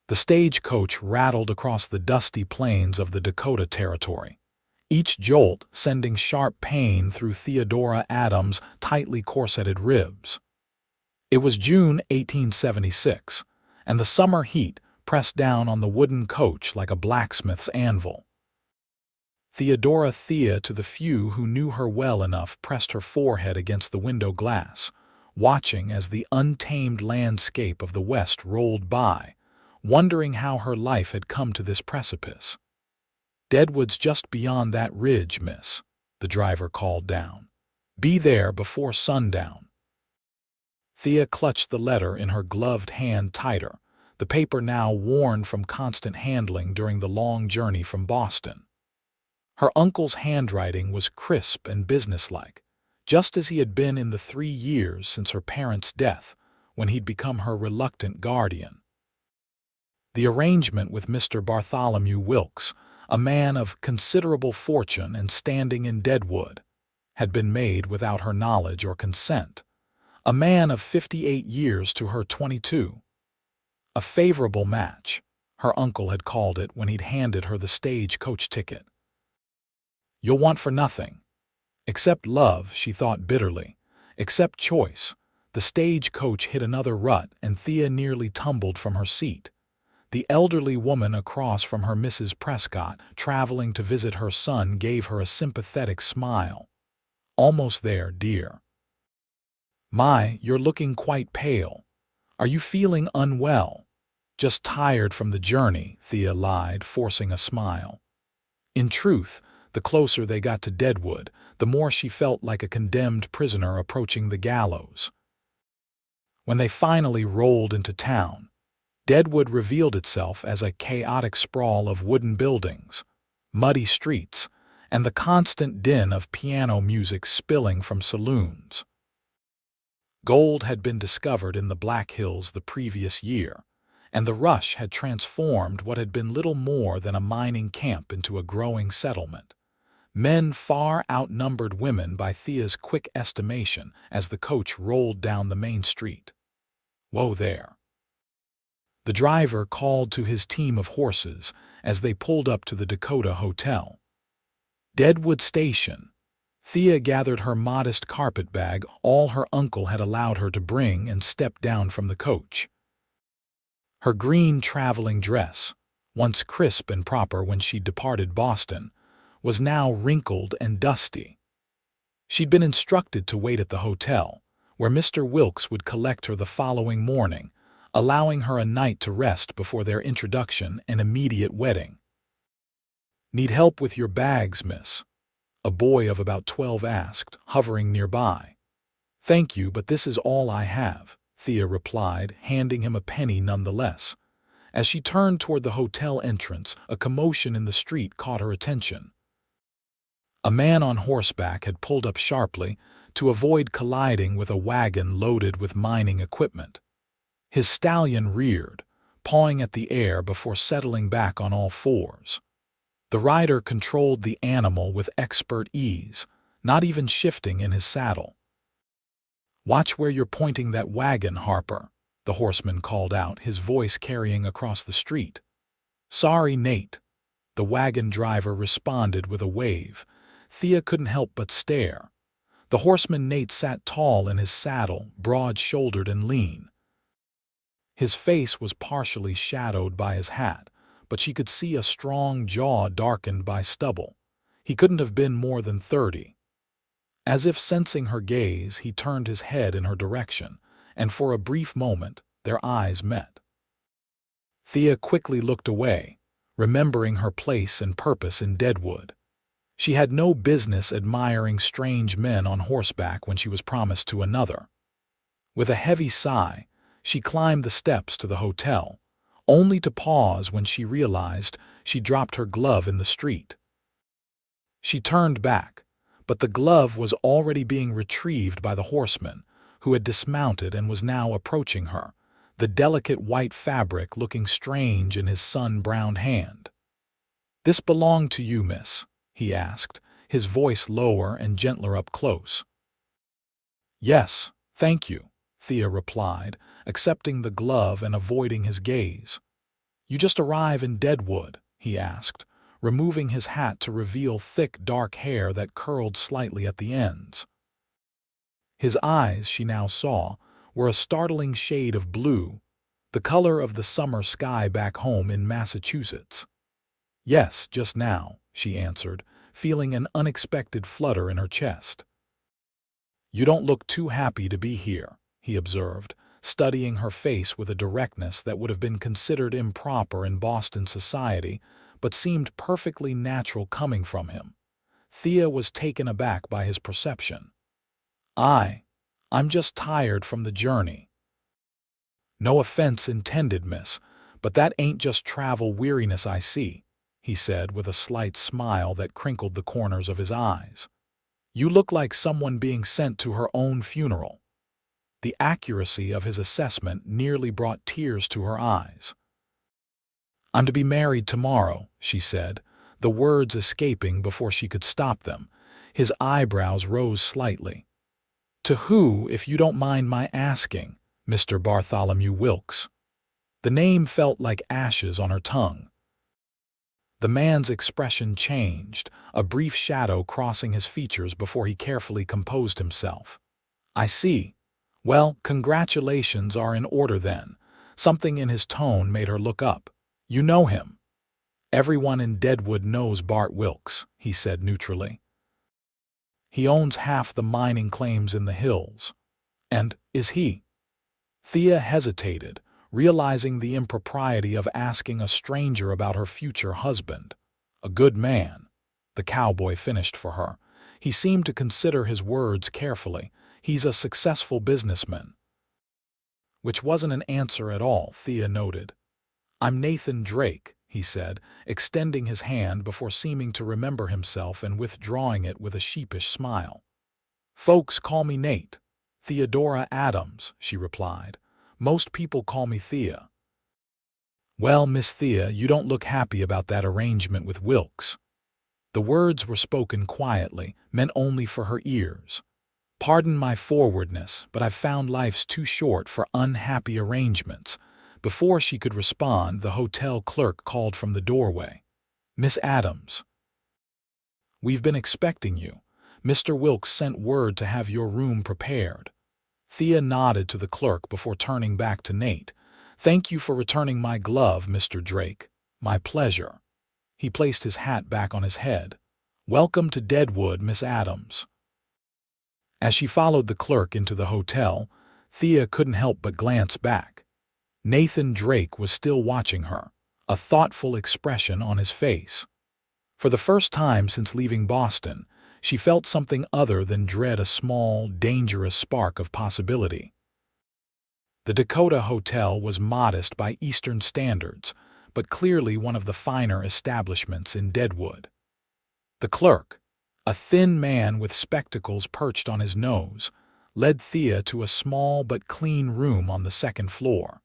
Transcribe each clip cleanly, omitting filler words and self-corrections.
The stagecoach rattled across the dusty plains of the Dakota Territory, each jolt sending sharp pain through Theodora Adams' tightly corseted ribs. It was June 1876, and the summer heat pressed down on the wooden coach like a blacksmith's anvil. Thea, to the few who knew her well enough, pressed her forehead against the window glass, watching as the untamed landscape of the West rolled by, wondering how her life had come to this precipice. "Deadwood's just beyond that ridge, miss," the driver called down. "Be there before sundown." Thea clutched the letter in her gloved hand tighter, the paper now worn from constant handling during the long journey from Boston. Her uncle's handwriting was crisp and businesslike, just as he had been in the 3 years since her parents' death, when he'd become her reluctant guardian. The arrangement with Mr. Bartholomew Wilkes, a man of considerable fortune and standing in Deadwood, had been made without her knowledge or consent. A man of 58 years to her 22. A favorable match, her uncle had called it when he'd handed her the stagecoach ticket. "You'll want for nothing. Except love," she thought bitterly. "Except choice." The stagecoach hit another rut, and Thea nearly tumbled from her seat. The elderly woman across from her, Mrs. Prescott, traveling to visit her son, gave her a sympathetic smile. "Almost there, dear." "My, you're looking quite pale. Are you feeling unwell?" "Just tired from the journey," Thea lied, forcing a smile. In truth, the closer they got to Deadwood, the more she felt like a condemned prisoner approaching the gallows. When they finally rolled into town, Deadwood revealed itself as a chaotic sprawl of wooden buildings, muddy streets, and the constant din of piano music spilling from saloons. Gold had been discovered in the Black Hills the previous year, and the rush had transformed what had been little more than a mining camp into a growing settlement. Men far outnumbered women by Thea's quick estimation as the coach rolled down the main street. "Whoa there!" The driver called to his team of horses as they pulled up to the Dakota Hotel. Deadwood Station. Thea gathered her modest carpetbag, all her uncle had allowed her to bring, and stepped down from the coach. Her green traveling dress, once crisp and proper when she departed Boston, was now wrinkled and dusty. She'd been instructed to wait at the hotel, where Mr. Wilkes would collect her the following morning, allowing her a night to rest before their introduction and immediate wedding. "Need help with your bags, miss?" a boy of about 12 asked, hovering nearby. "Thank you, but this is all I have," Thea replied, handing him a penny nonetheless. As she turned toward the hotel entrance, a commotion in the street caught her attention. A man on horseback had pulled up sharply to avoid colliding with a wagon loaded with mining equipment. His stallion reared, pawing at the air before settling back on all fours. The rider controlled the animal with expert ease, not even shifting in his saddle. "Watch where you're pointing that wagon, Harper," the horseman called out, his voice carrying across the street. "Sorry, Nate," the wagon driver responded with a wave. Thea couldn't help but stare. The horseman Nate sat tall in his saddle, broad-shouldered and lean. His face was partially shadowed by his hat, but she could see a strong jaw darkened by stubble. He couldn't have been more than 30. As if sensing her gaze, he turned his head in her direction, and for a brief moment their eyes met. Thea quickly looked away, remembering her place and purpose in Deadwood. She had no business admiring strange men on horseback when she was promised to another. With a heavy sigh, she climbed the steps to the hotel, only to pause when she realized she dropped her glove in the street. She turned back, but the glove was already being retrieved by the horseman, who had dismounted and was now approaching her, the delicate white fabric looking strange in his sun-browned hand. "This belonged to you, miss?" he asked, his voice lower and gentler up close. "Yes, thank you," Thea replied, accepting the glove and avoiding his gaze. "You just arrive in Deadwood?" he asked, removing his hat to reveal thick, dark hair that curled slightly at the ends. His eyes, she now saw, were a startling shade of blue, the color of the summer sky back home in Massachusetts. "Yes, just now," she answered, feeling an unexpected flutter in her chest. "You don't look too happy to be here," he observed, studying her face with a directness that would have been considered improper in Boston society, but seemed perfectly natural coming from him. Thea was taken aback by his perception. I'm just tired from the journey." "No offense intended, miss, but that ain't just travel weariness I see," he said with a slight smile that crinkled the corners of his eyes. "You look like someone being sent to her own funeral." The accuracy of his assessment nearly brought tears to her eyes. "I'm to be married tomorrow," she said, the words escaping before she could stop them. His eyebrows rose slightly. "To who, if you don't mind my asking, Mr. Bartholomew Wilkes?" The name felt like ashes on her tongue. The man's expression changed, a brief shadow crossing his features before he carefully composed himself. "I see. Well, congratulations are in order then." Something in his tone made her look up. "You know him?" "Everyone in Deadwood knows Bart Wilkes," he said neutrally. "He owns half the mining claims in the hills." "And is he?" Thea hesitated, realizing the impropriety of asking a stranger about her future husband. "A good man," the cowboy finished for her. He seemed to consider his words carefully. "He's a successful businessman." Which wasn't an answer at all, Thea noted. "I'm Nathan Drake," he said, extending his hand before seeming to remember himself and withdrawing it with a sheepish smile. "Folks call me Nate." "Theodora Adams," she replied. "Most people call me Thea." "Well, Miss Thea, you don't look happy about that arrangement with Wilkes." The words were spoken quietly, meant only for her ears. "Pardon my forwardness, but I've found life's too short for unhappy arrangements." Before she could respond, the hotel clerk called from the doorway. "Miss Adams, we've been expecting you. Mr. Wilkes sent word to have your room prepared." Thea nodded to the clerk before turning back to Nate. "Thank you for returning my glove, Mr. Drake." "My pleasure." He placed his hat back on his head. "Welcome to Deadwood, Miss Adams." As she followed the clerk into the hotel, Thea couldn't help but glance back. Nathan Drake was still watching her, a thoughtful expression on his face. For the first time since leaving Boston, she felt something other than dread, a small, dangerous spark of possibility. The Dakota Hotel was modest by Eastern standards, but clearly one of the finer establishments in Deadwood. The clerk, a thin man with spectacles perched on his nose, led Thea to a small but clean room on the second floor.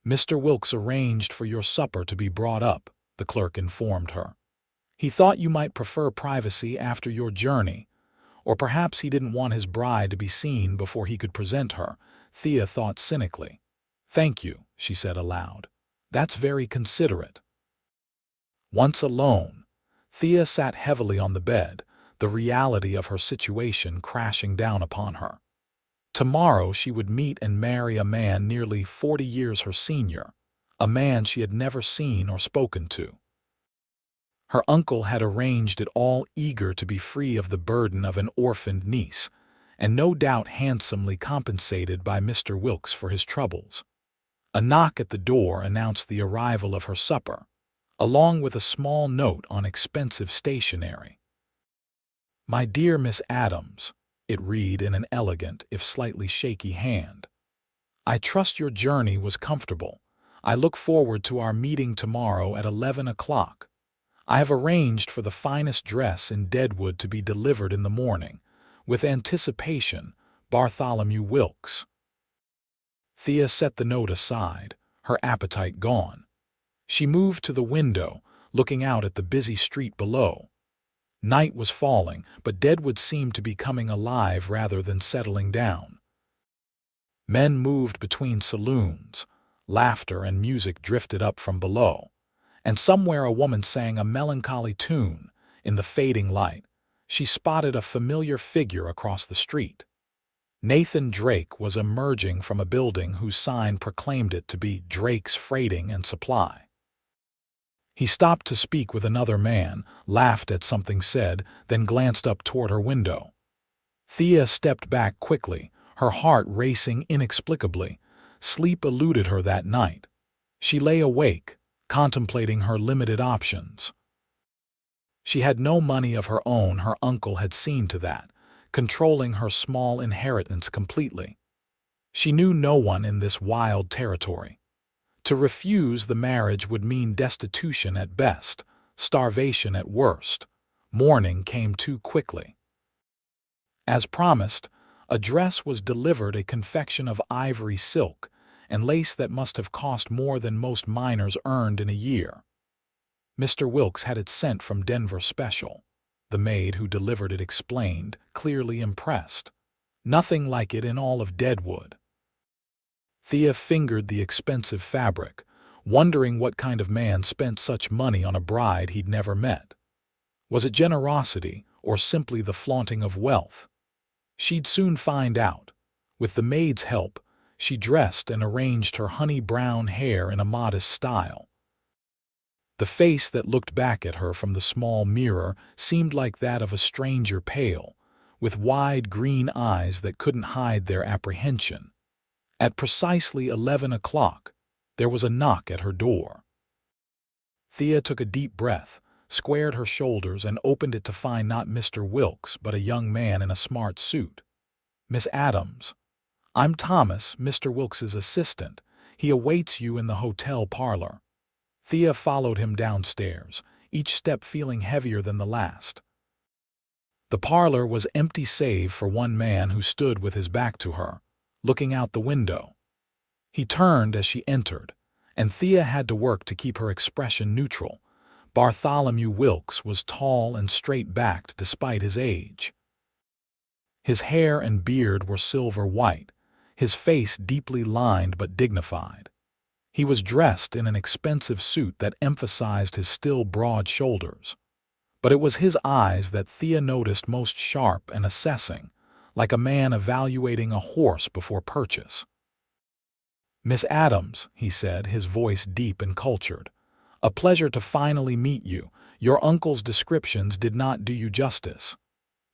"Mr. Wilkes arranged for your supper to be brought up," the clerk informed her. "He thought you might prefer privacy after your journey, or perhaps he didn't want his bride to be seen before he could present her," Thea thought cynically. "Thank you," she said aloud. "That's very considerate." Once alone, Thea sat heavily on the bed, the reality of her situation crashing down upon her. Tomorrow she would meet and marry a man nearly 40 years her senior, a man she had never seen or spoken to. Her uncle had arranged it all, eager to be free of the burden of an orphaned niece, and no doubt handsomely compensated by Mr. Wilkes for his troubles. A knock at the door announced the arrival of her supper, along with a small note on expensive stationery. "My dear Miss Adams," it read in an elegant, if slightly shaky hand. "I trust your journey was comfortable. I look forward to our meeting tomorrow at 11 o'clock. I have arranged for the finest dress in Deadwood to be delivered in the morning. With anticipation, Bartholomew Wilkes." Thea set the note aside, her appetite gone. She moved to the window, looking out at the busy street below. Night was falling, but Deadwood seemed to be coming alive rather than settling down. Men moved between saloons, Laughter and music drifted up from below, and somewhere a woman sang a melancholy tune. In the fading light, she spotted a familiar figure across the street. Nathan Drake was emerging from a building whose sign proclaimed it to be Drake's Freighting and Supply. He stopped to speak with another man, laughed at something said, then glanced up toward her window. Thea stepped back quickly, her heart racing inexplicably. Sleep eluded her that night. She lay awake, contemplating her limited options. She had no money of her own, her uncle had seen to that, controlling her small inheritance completely. She knew no one in this wild territory. To refuse the marriage would mean destitution at best, starvation at worst. Morning came too quickly. As promised, a dress was delivered, a confection of ivory silk and lace that must have cost more than most miners earned in a year. Mr. Wilkes had it sent from Denver special. The maid who delivered it explained, clearly impressed. Nothing like it in all of Deadwood. Thea fingered the expensive fabric, wondering what kind of man spent such money on a bride he'd never met. Was it generosity or simply the flaunting of wealth? She'd soon find out. With the maid's help, she dressed and arranged her honey-brown hair in a modest style. The face that looked back at her from the small mirror seemed like that of a stranger, pale, with wide green eyes that couldn't hide their apprehension. At precisely 11 o'clock, there was a knock at her door. Thea took a deep breath, squared her shoulders, and opened it to find not Mr. Wilkes, but a young man in a smart suit. "Miss Adams, I'm Thomas, Mr. Wilkes's assistant. He awaits you in the hotel parlor." Thea followed him downstairs, each step feeling heavier than the last. The parlor was empty save for one man who stood with his back to her, looking out the window. He turned as she entered, and Thea had to work to keep her expression neutral. Bartholomew Wilkes was tall and straight-backed despite his age. His hair and beard were silver white, his face deeply lined but dignified. He was dressed in an expensive suit that emphasized his still broad shoulders. But it was his eyes that Thea noticed most, sharp and assessing, like a man evaluating a horse before purchase. "Miss Adams," he said, his voice deep and cultured, "a pleasure to finally meet you. Your uncle's descriptions did not do you justice."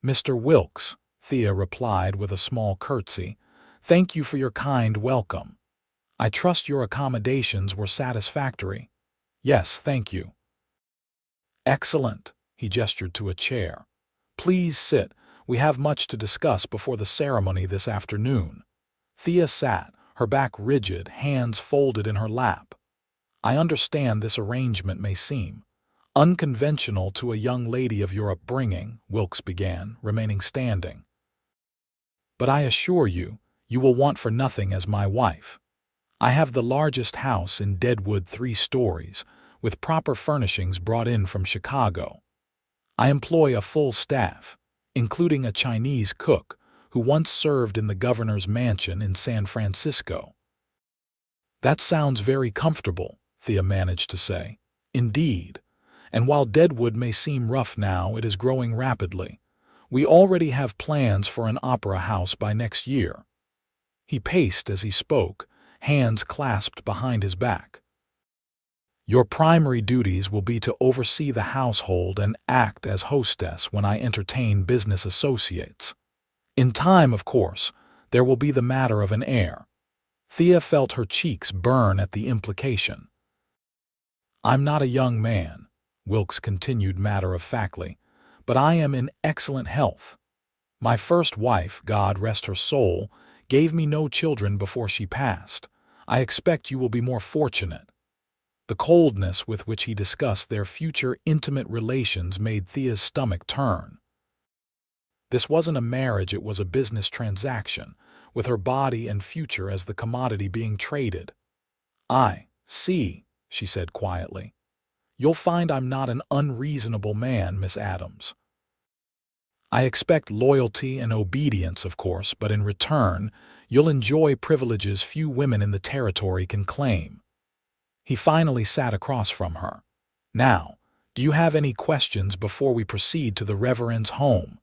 "Mr. Wilkes," Thea replied with a small curtsy, "thank you for your kind welcome. I trust your accommodations were satisfactory." "Yes, thank you." "Excellent." He gestured to a chair. "Please sit. We have much to discuss before the ceremony this afternoon." Thea sat, her back rigid, hands folded in her lap. "I understand this arrangement may seem unconventional to a young lady of your upbringing," Wilkes began, remaining standing. "But I assure you, you will want for nothing as my wife. I have the largest house in Deadwood, 3 stories, with proper furnishings brought in from Chicago. I employ a full staff, including a Chinese cook who once served in the governor's mansion in San Francisco." "That sounds very comfortable," Thea managed to say. "Indeed. And while Deadwood may seem rough now, it is growing rapidly. We already have plans for an opera house by next year." He paced as he spoke, hands clasped behind his back. "Your primary duties will be to oversee the household and act as hostess when I entertain business associates. In time, of course, there will be the matter of an heir." Thea felt her cheeks burn at the implication. "I'm not a young man," Wilkes continued matter-of-factly, "but I am in excellent health. My first wife, God rest her soul, gave me no children before she passed. I expect you will be more fortunate." The coldness with which he discussed their future intimate relations made Thea's stomach turn. This wasn't a marriage, it was a business transaction, with her body and future as the commodity being traded. "I see," she said quietly. "You'll find I'm not an unreasonable man, Miss Adams. I expect loyalty and obedience, of course, but in return, You'll enjoy privileges few women in the territory can claim." He finally sat across from her. "Now, do you have any questions before we proceed to the Reverend's home?"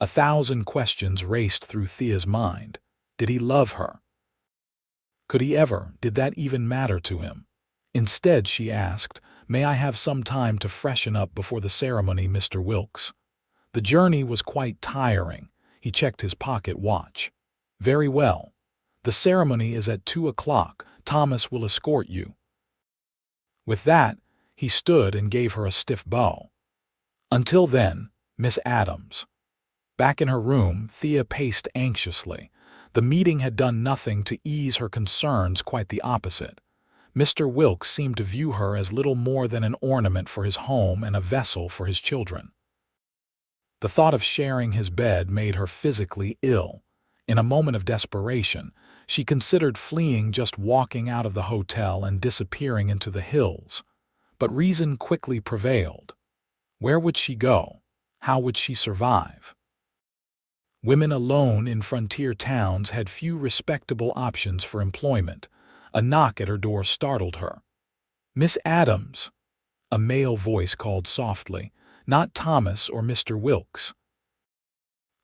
1,000 questions raced through Thea's mind. Did he love her? Could he ever? Did that even matter to him? Instead, she asked, "May I have some time to freshen up before the ceremony, Mr. Wilkes?" The journey was quite tiring. He checked his pocket watch. "Very well. The ceremony is at 2 o'clock. Thomas will escort you." With that, he stood and gave her a stiff bow. "Until then, Miss Adams." Back in her room, Thea paced anxiously. The meeting had done nothing to ease her concerns, quite the opposite. Mr. Wilkes seemed to view her as little more than an ornament for his home and a vessel for his children. The thought of sharing his bed made her physically ill. In a moment of desperation, she considered fleeing, just walking out of the hotel and disappearing into the hills. But reason quickly prevailed. Where would she go? How would she survive? Women alone in frontier towns had few respectable options for employment. A knock at her door startled her. "Miss Adams," a male voice called softly, not Thomas or Mr. Wilkes.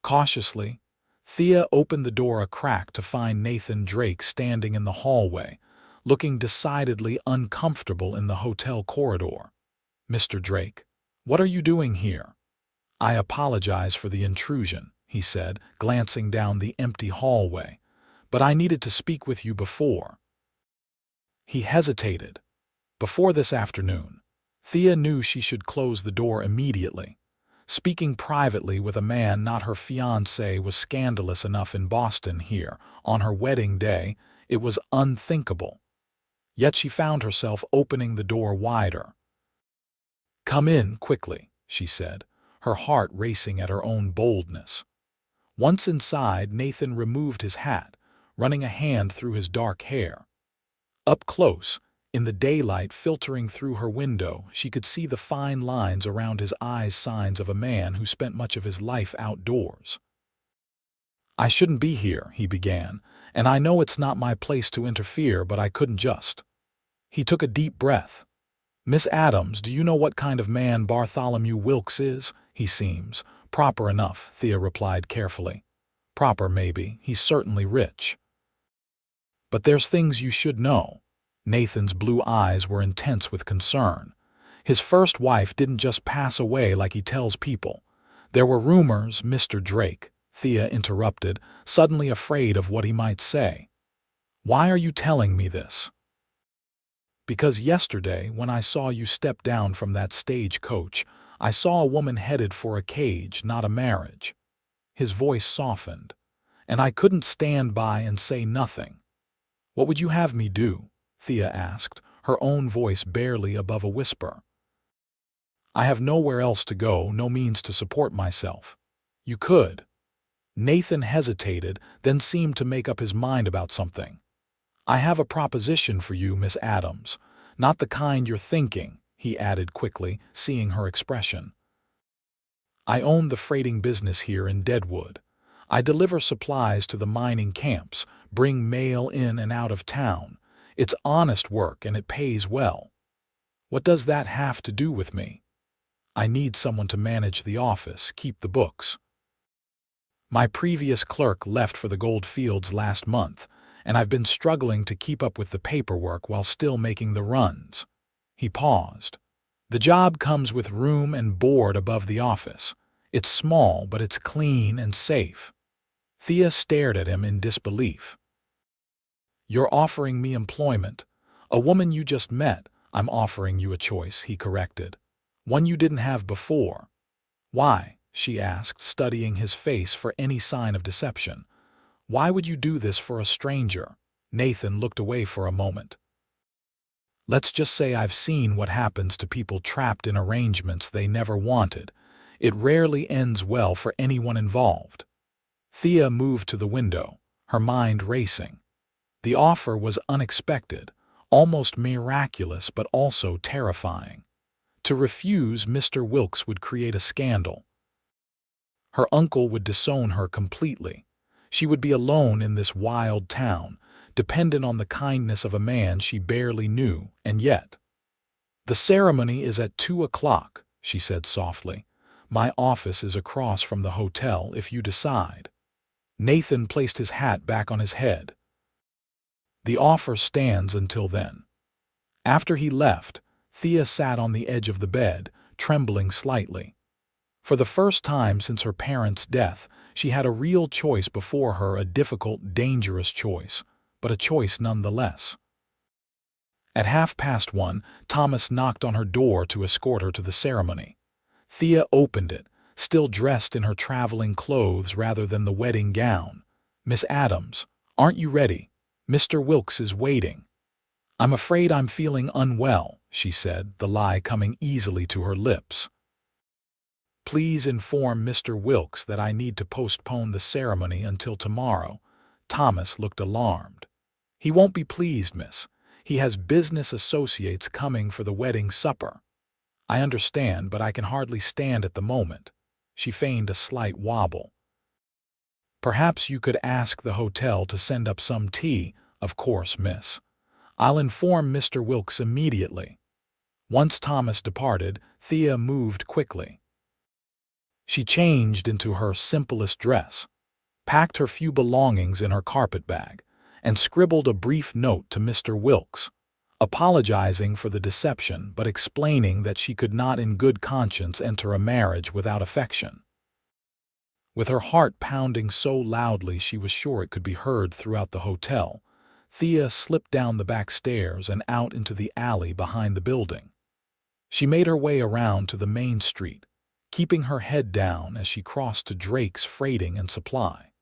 Cautiously, Thea opened the door a crack to find Nathan Drake standing in the hallway, looking decidedly uncomfortable in the hotel corridor. "Mr. Drake, what are you doing here?" "I apologize for the intrusion," he said, glancing down the empty hallway, "but I needed to speak with you before." He hesitated. Before this afternoon, Thea knew she should close the door immediately. Speaking privately with a man not her fiancé was scandalous enough in Boston. Here, on her wedding day, it was unthinkable. Yet she found herself opening the door wider. "Come in quickly," she said, her heart racing at her own boldness. Once inside, Nathan removed his hat, running a hand through his dark hair. Up close, in the daylight filtering through her window, she could see the fine lines around his eyes, signs of a man who spent much of his life outdoors. "I shouldn't be here," he began, "and I know it's not my place to interfere, but I couldn't just." He took a deep breath. "Miss Adams, do you know what kind of man Bartholomew Wilkes is?" "He seems proper enough," Thea replied carefully. "Proper, maybe. He's certainly rich. But there's things you should know." Nathan's blue eyes were intense with concern. "His first wife didn't just pass away like he tells people. There were rumors, Mr. Drake," Thea interrupted, suddenly afraid of what he might say. "Why are you telling me this?" "Because yesterday, when I saw you step down from that stagecoach, I saw a woman headed for a cage, not a marriage." His voice softened. "And I couldn't stand by and say nothing." "What would you have me do?" Thea asked, her own voice barely above a whisper. "I have nowhere else to go, no means to support myself." "You could." Nathan hesitated, then seemed to make up his mind about something. "I have a proposition for you, Miss Adams. Not the kind you're thinking," he added quickly, seeing her expression. "I own the freighting business here in Deadwood. I deliver supplies to the mining camps, bring mail in and out of town. It's honest work and it pays well." "What does that have to do with me?" "I need someone to manage the office, keep the books. My previous clerk left for the gold fields last month, and I've been struggling to keep up with the paperwork while still making the runs." He paused. "The job comes with room and board above the office. It's small, but it's clean and safe." Thea stared at him in disbelief. "You're offering me employment. A woman you just met. I'm offering you a choice," he corrected. "One you didn't have before." "Why?" she asked, studying his face for any sign of deception. "Why would you do this for a stranger?" Nathan looked away for a moment. "Let's just say I've seen what happens to people trapped in arrangements they never wanted. It rarely ends well for anyone involved." Thea moved to the window, her mind racing. The offer was unexpected, almost miraculous, but also terrifying. To refuse, Mr. Wilkes would create a scandal. Her uncle would disown her completely. She would be alone in this wild town, dependent on the kindness of a man she barely knew, and yet. "The ceremony is at 2 o'clock, she said softly. "My office is across from the hotel if you decide." Nathan placed his hat back on his head. "The offer stands until then." After he left, Thea sat on the edge of the bed, trembling slightly. For the first time since her parents' death, she had a real choice before her, a difficult, dangerous choice, but a choice nonetheless. At 1:30, Thomas knocked on her door to escort her to the ceremony. Thea opened it, still dressed in her traveling clothes rather than the wedding gown. "Miss Adams, aren't you ready? Mr. Wilkes is waiting." "I'm afraid I'm feeling unwell," she said, the lie coming easily to her lips. "Please inform Mr. Wilkes that I need to postpone the ceremony until tomorrow." Thomas looked alarmed. "He won't be pleased, miss. He has business associates coming for the wedding supper." "I understand, but I can hardly stand at the moment." She feigned a slight wobble. "Perhaps you could ask the hotel to send up some tea." "Of course, miss. I'll inform Mr. Wilkes immediately." Once Thomas departed, Thea moved quickly. She changed into her simplest dress, packed her few belongings in her carpet bag, and scribbled a brief note to Mr. Wilkes, apologizing for the deception but explaining that she could not in good conscience enter a marriage without affection. With her heart pounding so loudly she was sure it could be heard throughout the hotel, Thea slipped down the back stairs and out into the alley behind the building. She made her way around to the main street, keeping her head down as she crossed to Drake's Freighting and Supply.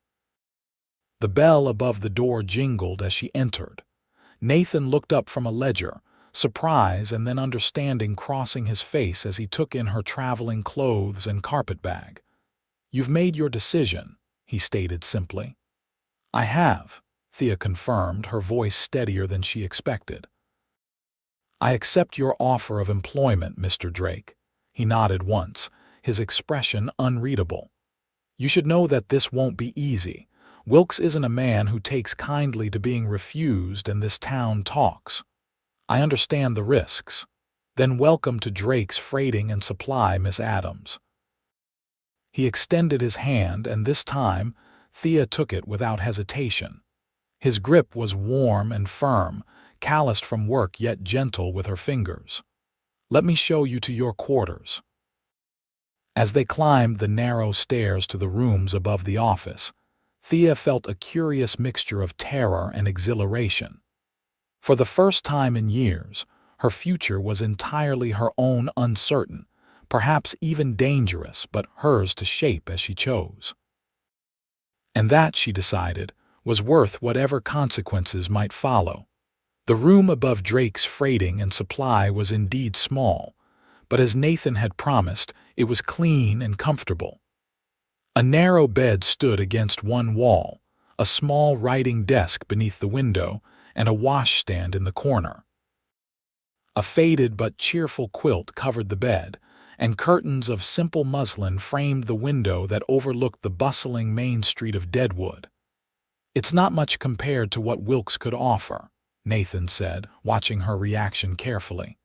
The bell above the door jingled as she entered. Nathan looked up from a ledger, surprise and then understanding crossing his face as he took in her traveling clothes and carpet bag. "You've made your decision," he stated simply. "I have," Thea confirmed, her voice steadier than she expected. "I accept your offer of employment, Mr. Drake." He nodded once, his expression unreadable. "You should know that this won't be easy. Wilkes isn't a man who takes kindly to being refused, and this town talks. I understand the risks. Then welcome to Drake's Freighting and Supply, Miss Adams." He extended his hand, and this time Thea took it without hesitation. His grip was warm and firm, calloused from work yet gentle with her fingers. "Let me show you to your quarters." As they climbed the narrow stairs to the rooms above the office, Thea felt a curious mixture of terror and exhilaration. For the first time in years, her future was entirely her own, uncertain, perhaps even dangerous, but hers to shape as she chose. And that, she decided, was worth whatever consequences might follow. The room above Drake's Freighting and Supply was indeed small, but as Nathan had promised, it was clean and comfortable. A narrow bed stood against one wall, a small writing desk beneath the window, and a washstand in the corner. A faded but cheerful quilt covered the bed, and curtains of simple muslin framed the window that overlooked the bustling main street of Deadwood. "It's not much compared to what Wilkes could offer," Nathan said, watching her reaction carefully.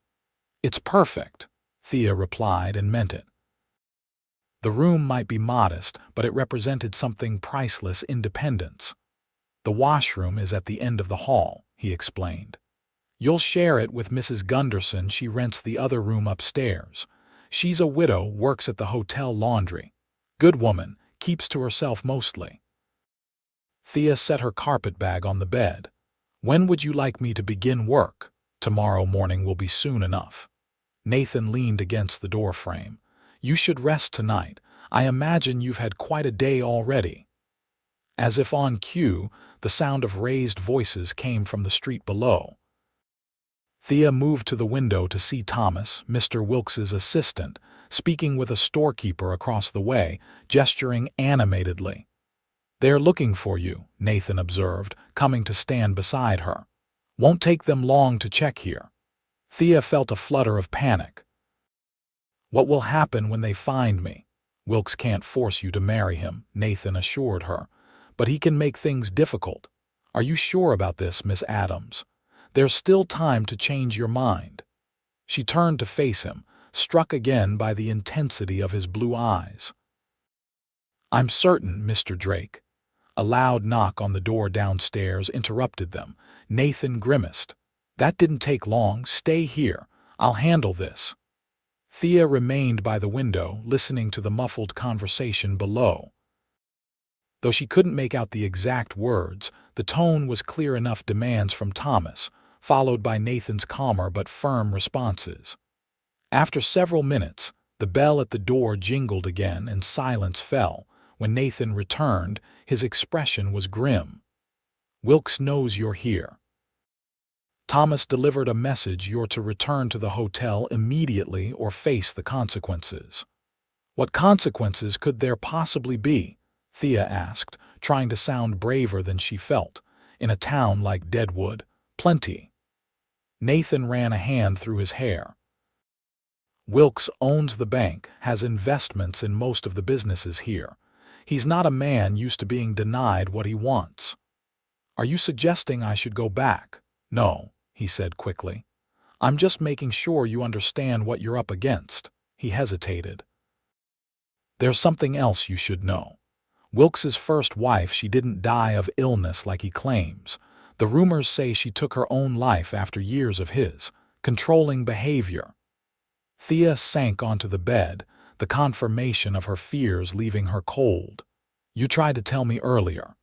"It's perfect," Thea replied and meant it. The room might be modest, but it represented something priceless: independence. "The washroom is at the end of the hall," he explained. "You'll share it with Mrs. Gunderson. She rents the other room upstairs. She's a widow, works at the hotel laundry. Good woman, keeps to herself mostly." Thea set her carpet bag on the bed. "When would you like me to begin work?" "Tomorrow morning will be soon enough." Nathan leaned against the doorframe. "You should rest tonight. I imagine you've had quite a day already." As if on cue, the sound of raised voices came from the street below. Thea moved to the window to see Thomas, Mr. Wilkes's assistant, speaking with a storekeeper across the way, gesturing animatedly. "They're looking for you," Nathan observed, coming to stand beside her. "Won't take them long to check here." Thea felt a flutter of panic. "What will happen when they find me?" "Wilkes can't force you to marry him," Nathan assured her, but he can make things difficult. Are you sure about this, Miss Adams? There's still time to change your mind." She turned to face him, struck again by the intensity of his blue eyes. "I'm certain, Mr. Drake." A loud knock on the door downstairs interrupted them. Nathan grimaced. "That didn't take long. Stay here. I'll handle this." Thea remained by the window, listening to the muffled conversation below. Though she couldn't make out the exact words, the tone was clear enough. Demands from Thomas, followed by Nathan's calmer but firm responses. After several minutes, the bell at the door jingled again and silence fell. When Nathan returned, his expression was grim. "Wilkes knows you're here. Thomas delivered a message. You're to return to the hotel immediately or face the consequences." "What consequences could there possibly be?" Thea asked, trying to sound braver than she felt. "In a town like Deadwood, plenty." Nathan ran a hand through his hair. "Wilkes owns the bank, has investments in most of the businesses here. He's not a man used to being denied what he wants." "Are you suggesting I should go back?" "No," he said quickly. "I'm just making sure you understand what you're up against." He hesitated. "There's something else you should know. Wilkes's first wife, she didn't die of illness like he claims. The rumors say she took her own life after years of his controlling behavior." Thea sank onto the bed, the confirmation of her fears leaving her cold. "You tried to tell me earlier.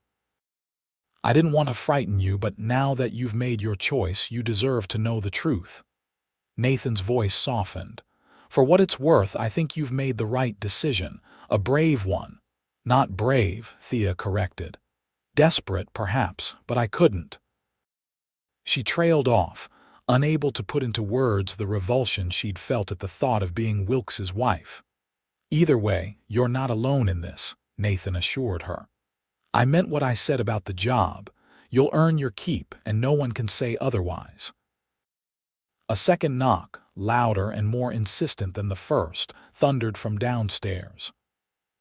I didn't want to frighten you, but now that you've made your choice, you deserve to know the truth." Nathan's voice softened. "For what it's worth, I think you've made the right decision, a brave one." "Not brave," Thea corrected. "Desperate, perhaps, but I couldn't." She trailed off, unable to put into words the revulsion she'd felt at the thought of being Wilkes's wife. "Either way, you're not alone in this," Nathan assured her. "I meant what I said about the job. You'll earn your keep, and no one can say otherwise." A second knock, louder and more insistent than the first, thundered from downstairs.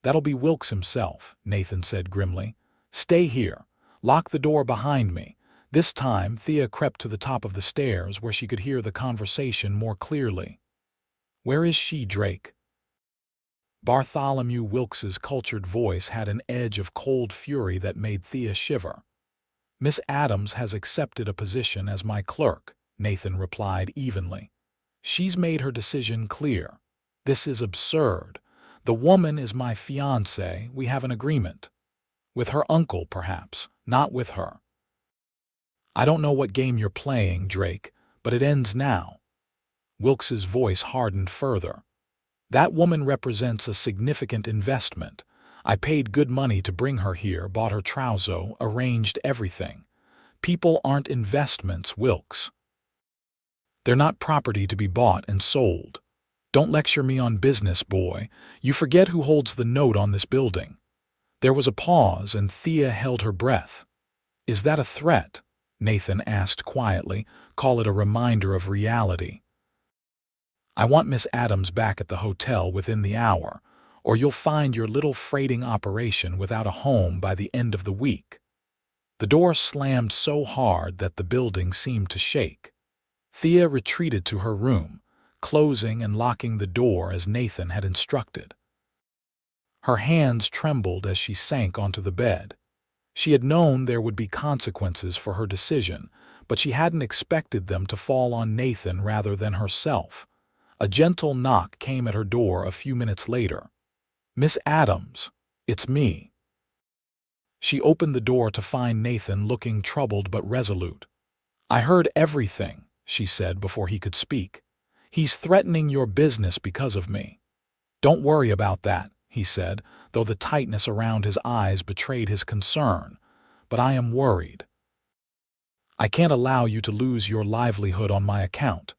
"That'll be Wilkes himself," Nathan said grimly. "Stay here. Lock the door behind me." This time, Thea crept to the top of the stairs where she could hear the conversation more clearly. "Where is she, Drake?" Bartholomew Wilkes's cultured voice had an edge of cold fury that made Thea shiver. "Miss Adams has accepted a position as my clerk," Nathan replied evenly. "She's made her decision clear. This is absurd. The woman is my fiancée. We have an agreement. With her uncle, perhaps, not with her." "I don't know what game you're playing, Drake, but it ends now." Wilkes's voice hardened further. "That woman represents a significant investment. I paid good money to bring her here, bought her trousseau, arranged everything. People aren't investments, Wilkes. They're not property to be bought and sold. Don't lecture me on business, boy. You forget who holds the note on this building." There was a pause, and Thea held her breath. "Is that a threat?" Nathan asked quietly. "Call it a reminder of reality." "I want Miss Adams back at the hotel within the hour, or you'll find your little freighting operation without a home by the end of the week." The door slammed so hard that the building seemed to shake. Thea retreated to her room, closing and locking the door as Nathan had instructed. Her hands trembled as she sank onto the bed. She had known there would be consequences for her decision, but she hadn't expected them to fall on Nathan rather than herself. A gentle knock came at her door a few minutes later. "Miss Adams, it's me." She opened the door to find Nathan looking troubled but resolute. "I heard everything," she said before he could speak. "He's threatening your business because of me." "Don't worry about that," he said, though the tightness around his eyes betrayed his concern. "But I am worried. I can't allow you to lose your livelihood on my account."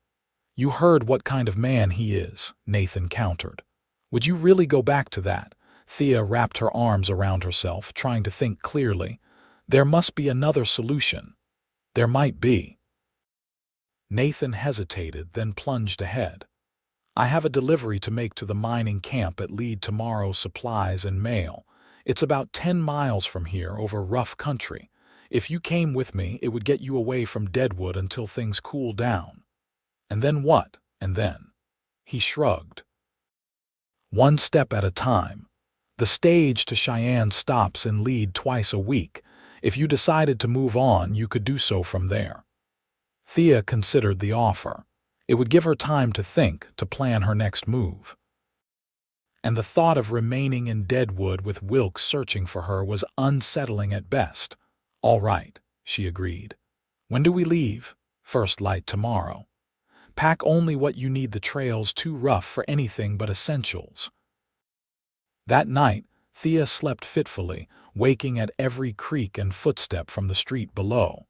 "You heard what kind of man he is," Nathan countered. "Would you really go back to that?" Thea wrapped her arms around herself, trying to think clearly. "There must be another solution." "There might be." Nathan hesitated, then plunged ahead. "I have a delivery to make to the mining camp at Lead tomorrow, supplies and mail. It's about 10 miles from here over rough country. If you came with me, it would get you away from Deadwood until things cool down." "And then what?" "And then?" He shrugged. "One step at a time. The stage to Cheyenne stops in Lead twice a week. If you decided to move on, you could do so from there." Thea considered the offer. It would give her time to think, to plan her next move. And the thought of remaining in Deadwood with Wilkes searching for her was unsettling at best. "All right," she agreed. "When do we leave?" "First light tomorrow. Pack only what you need. The trail's too rough for anything but essentials." That night, Thea slept fitfully, waking at every creak and footstep from the street below.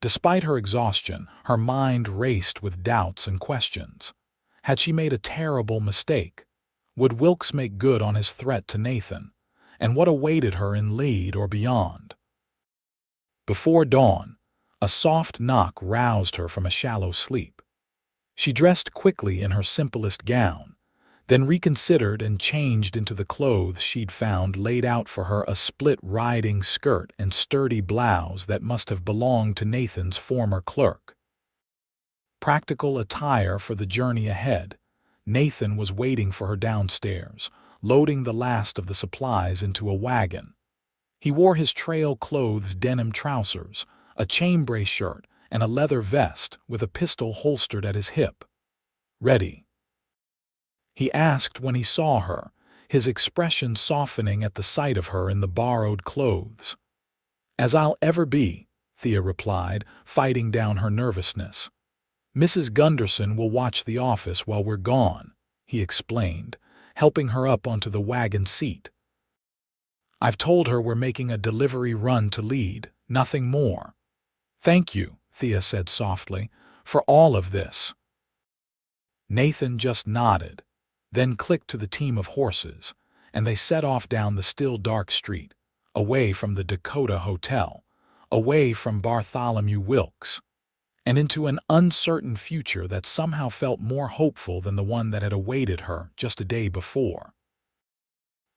Despite her exhaustion, her mind raced with doubts and questions. Had she made a terrible mistake? Would Wilkes make good on his threat to Nathan? And what awaited her in Lead or beyond? Before dawn, a soft knock roused her from a shallow sleep. She dressed quickly in her simplest gown, then reconsidered and changed into the clothes she'd found laid out for her, a split riding skirt and sturdy blouse that must have belonged to Nathan's former clerk. Practical attire for the journey ahead, Nathan was waiting for her downstairs, loading the last of the supplies into a wagon. He wore his trail clothes, denim trousers, a chambray shirt, and a leather vest with a pistol holstered at his hip. "Ready?" he asked when he saw her, his expression softening at the sight of her in the borrowed clothes. "As I'll ever be," Thea replied, fighting down her nervousness. "Mrs. Gunderson will watch the office while we're gone," he explained, helping her up onto the wagon seat. "I've told her we're making a delivery run to Lead, nothing more." "Thank you," Thea said softly, "for all of this." Nathan just nodded, then clicked to the team of horses, and they set off down the still dark street, away from the Dakota Hotel, away from Bartholomew Wilkes, and into an uncertain future that somehow felt more hopeful than the one that had awaited her just a day before.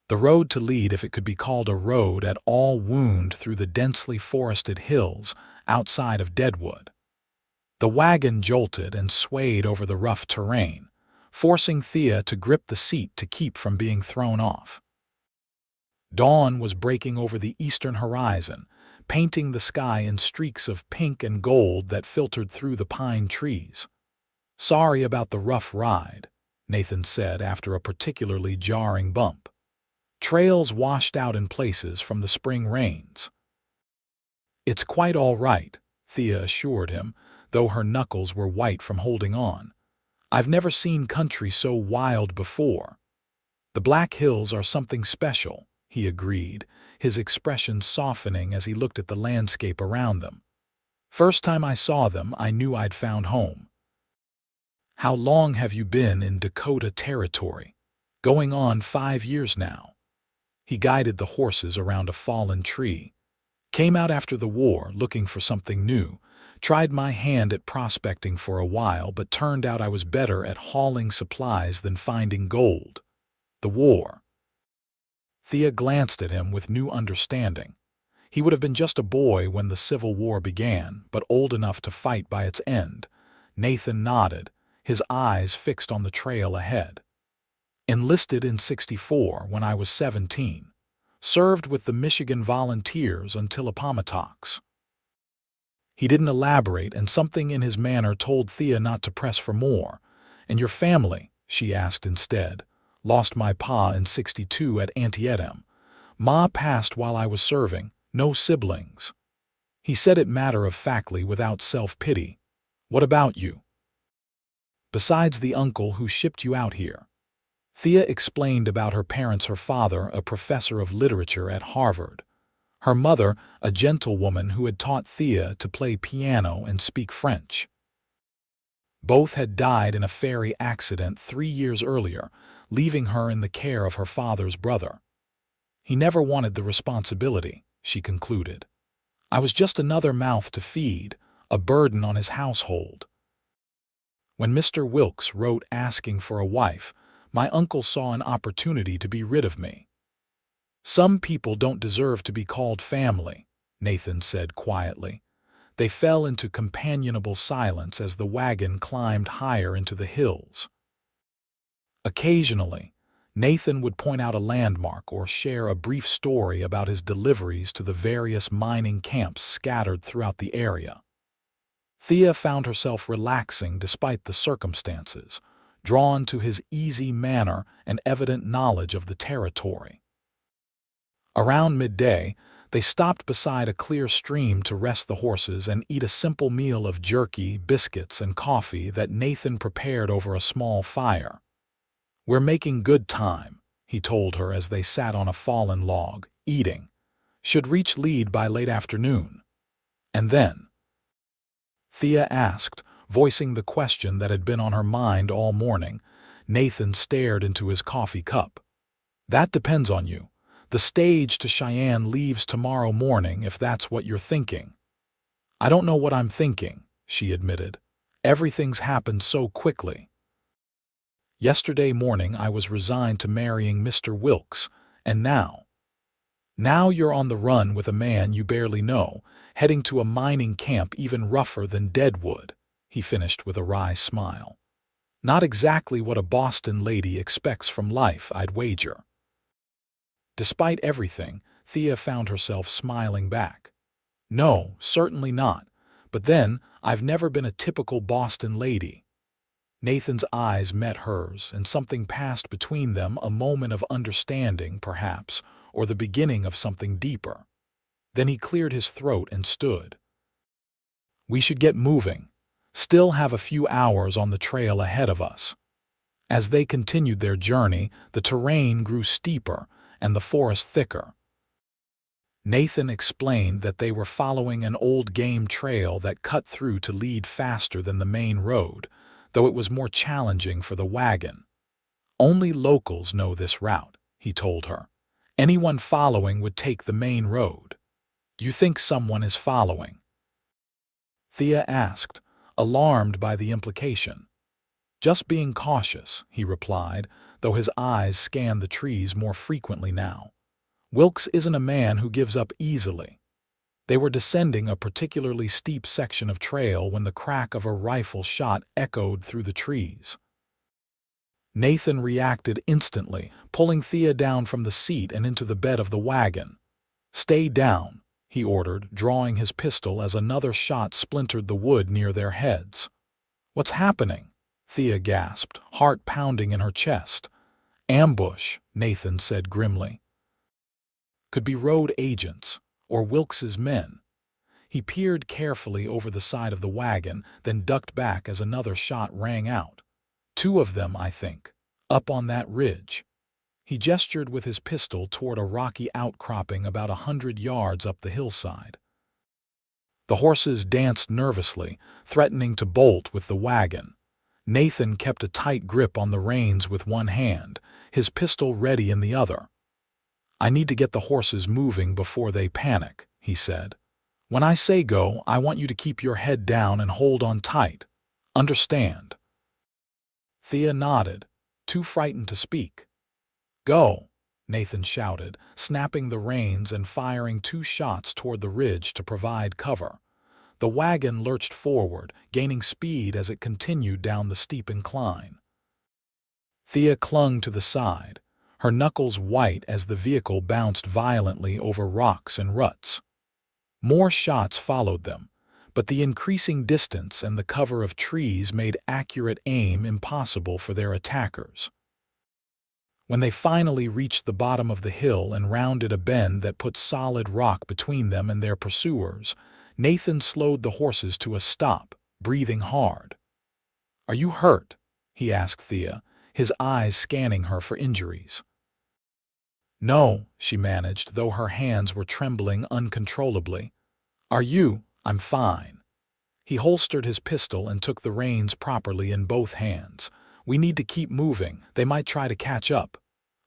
The road to Lead, if it could be called a road at all, wound through the densely forested hills outside of Deadwood. The wagon jolted and swayed over the rough terrain, forcing Thea to grip the seat to keep from being thrown off. Dawn was breaking over the eastern horizon, painting the sky in streaks of pink and gold that filtered through the pine trees. "Sorry about the rough ride," Nathan said after a particularly jarring bump. "Trails washed out in places from the spring rains." "It's quite all right," Thea assured him, though her knuckles were white from holding on. "I've never seen country so wild before." "The Black Hills are something special," he agreed, his expression softening as he looked at the landscape around them. "First time I saw them, I knew I'd found home." "How long have you been in Dakota Territory?" "Going on 5 years now." He guided the horses around a fallen tree. "Came out after the war, looking for something new. Tried my hand at prospecting for a while, but turned out I was better at hauling supplies than finding gold." "The war." Thea glanced at him with new understanding. He would have been just a boy when the Civil War began, but old enough to fight by its end. Nathan nodded, his eyes fixed on the trail ahead. "Enlisted in '64 when I was 17. Served with the Michigan Volunteers until Appomattox." He didn't elaborate, and something in his manner told Thea not to press for more. "And your family?" she asked instead. "Lost my pa in '62 at Antietam. Ma passed while I was serving. No siblings." He said it matter-of-factly, without self-pity. "What about you?" "Besides the uncle who shipped you out here." Thea explained about her parents, her father, a professor of literature at Harvard. Her mother, a gentlewoman who had taught Thea to play piano and speak French. Both had died in a ferry accident 3 years earlier, leaving her in the care of her father's brother. "He never wanted the responsibility," she concluded. "I was just another mouth to feed, a burden on his household. When Mr. Wilkes wrote asking for a wife, my uncle saw an opportunity to be rid of me." "Some people don't deserve to be called family," Nathan said quietly. They fell into companionable silence as the wagon climbed higher into the hills. Occasionally, Nathan would point out a landmark or share a brief story about his deliveries to the various mining camps scattered throughout the area. Thea found herself relaxing despite the circumstances, drawn to his easy manner and evident knowledge of the territory. Around midday, they stopped beside a clear stream to rest the horses and eat a simple meal of jerky, biscuits, and coffee that Nathan prepared over a small fire. "We're making good time," he told her as they sat on a fallen log, eating. "Should reach lead by late afternoon." "And then?" Thea asked, voicing the question that had been on her mind all morning. Nathan stared into his coffee cup. "That depends on you. The stage to Cheyenne leaves tomorrow morning, if that's what you're thinking." "I don't know what I'm thinking," she admitted. "Everything's happened so quickly. Yesterday morning I was resigned to marrying Mr. Wilkes, and now you're on the run with a man you barely know, heading to a mining camp even rougher than Deadwood," he finished with a wry smile. "Not exactly what a Boston lady expects from life, I'd wager." Despite everything, Thea found herself smiling back. "No, certainly not. But then, I've never been a typical Boston lady." Nathan's eyes met hers, and something passed between them, a moment of understanding, perhaps, or the beginning of something deeper. Then he cleared his throat and stood. "We should get moving. Still have a few hours on the trail ahead of us." As they continued their journey, the terrain grew steeper and the forest thicker. Nathan explained that they were following an old game trail that cut through to lead faster than the main road, though it was more challenging for the wagon. "Only locals know this route," he told her. "Anyone following would take the main road." "You think someone is following?" Thea asked, alarmed by the implication. "Just being cautious," he replied, though his eyes scanned the trees more frequently now. "Wilkes isn't a man who gives up easily." They were descending a particularly steep section of trail when the crack of a rifle shot echoed through the trees. Nathan reacted instantly, pulling Thea down from the seat and into the bed of the wagon. "Stay down," he ordered, drawing his pistol as another shot splintered the wood near their heads. "What's happening?" Thea gasped, heart pounding in her chest. "Ambush," Nathan said grimly. "Could be road agents, or Wilkes's men." He peered carefully over the side of the wagon, then ducked back as another shot rang out. "Two of them, I think. Up on that ridge." He gestured with his pistol toward a rocky outcropping about 100 yards up the hillside. The horses danced nervously, threatening to bolt with the wagon. Nathan kept a tight grip on the reins with one hand, his pistol ready in the other. "I need to get the horses moving before they panic," he said. "When I say go, I want you to keep your head down and hold on tight. Understand?" Thea nodded, too frightened to speak. "Go," Nathan shouted, snapping the reins and firing 2 shots toward the ridge to provide cover. The wagon lurched forward, gaining speed as it continued down the steep incline. Thea clung to the side, her knuckles white as the vehicle bounced violently over rocks and ruts. More shots followed them, but the increasing distance and the cover of trees made accurate aim impossible for their attackers. When they finally reached the bottom of the hill and rounded a bend that put solid rock between them and their pursuers, Nathan slowed the horses to a stop, breathing hard. "Are you hurt?" he asked Thea, his eyes scanning her for injuries. "No," she managed, though her hands were trembling uncontrollably. "Are you?" "I'm fine." He holstered his pistol and took the reins properly in both hands. "We need to keep moving. They might try to catch up."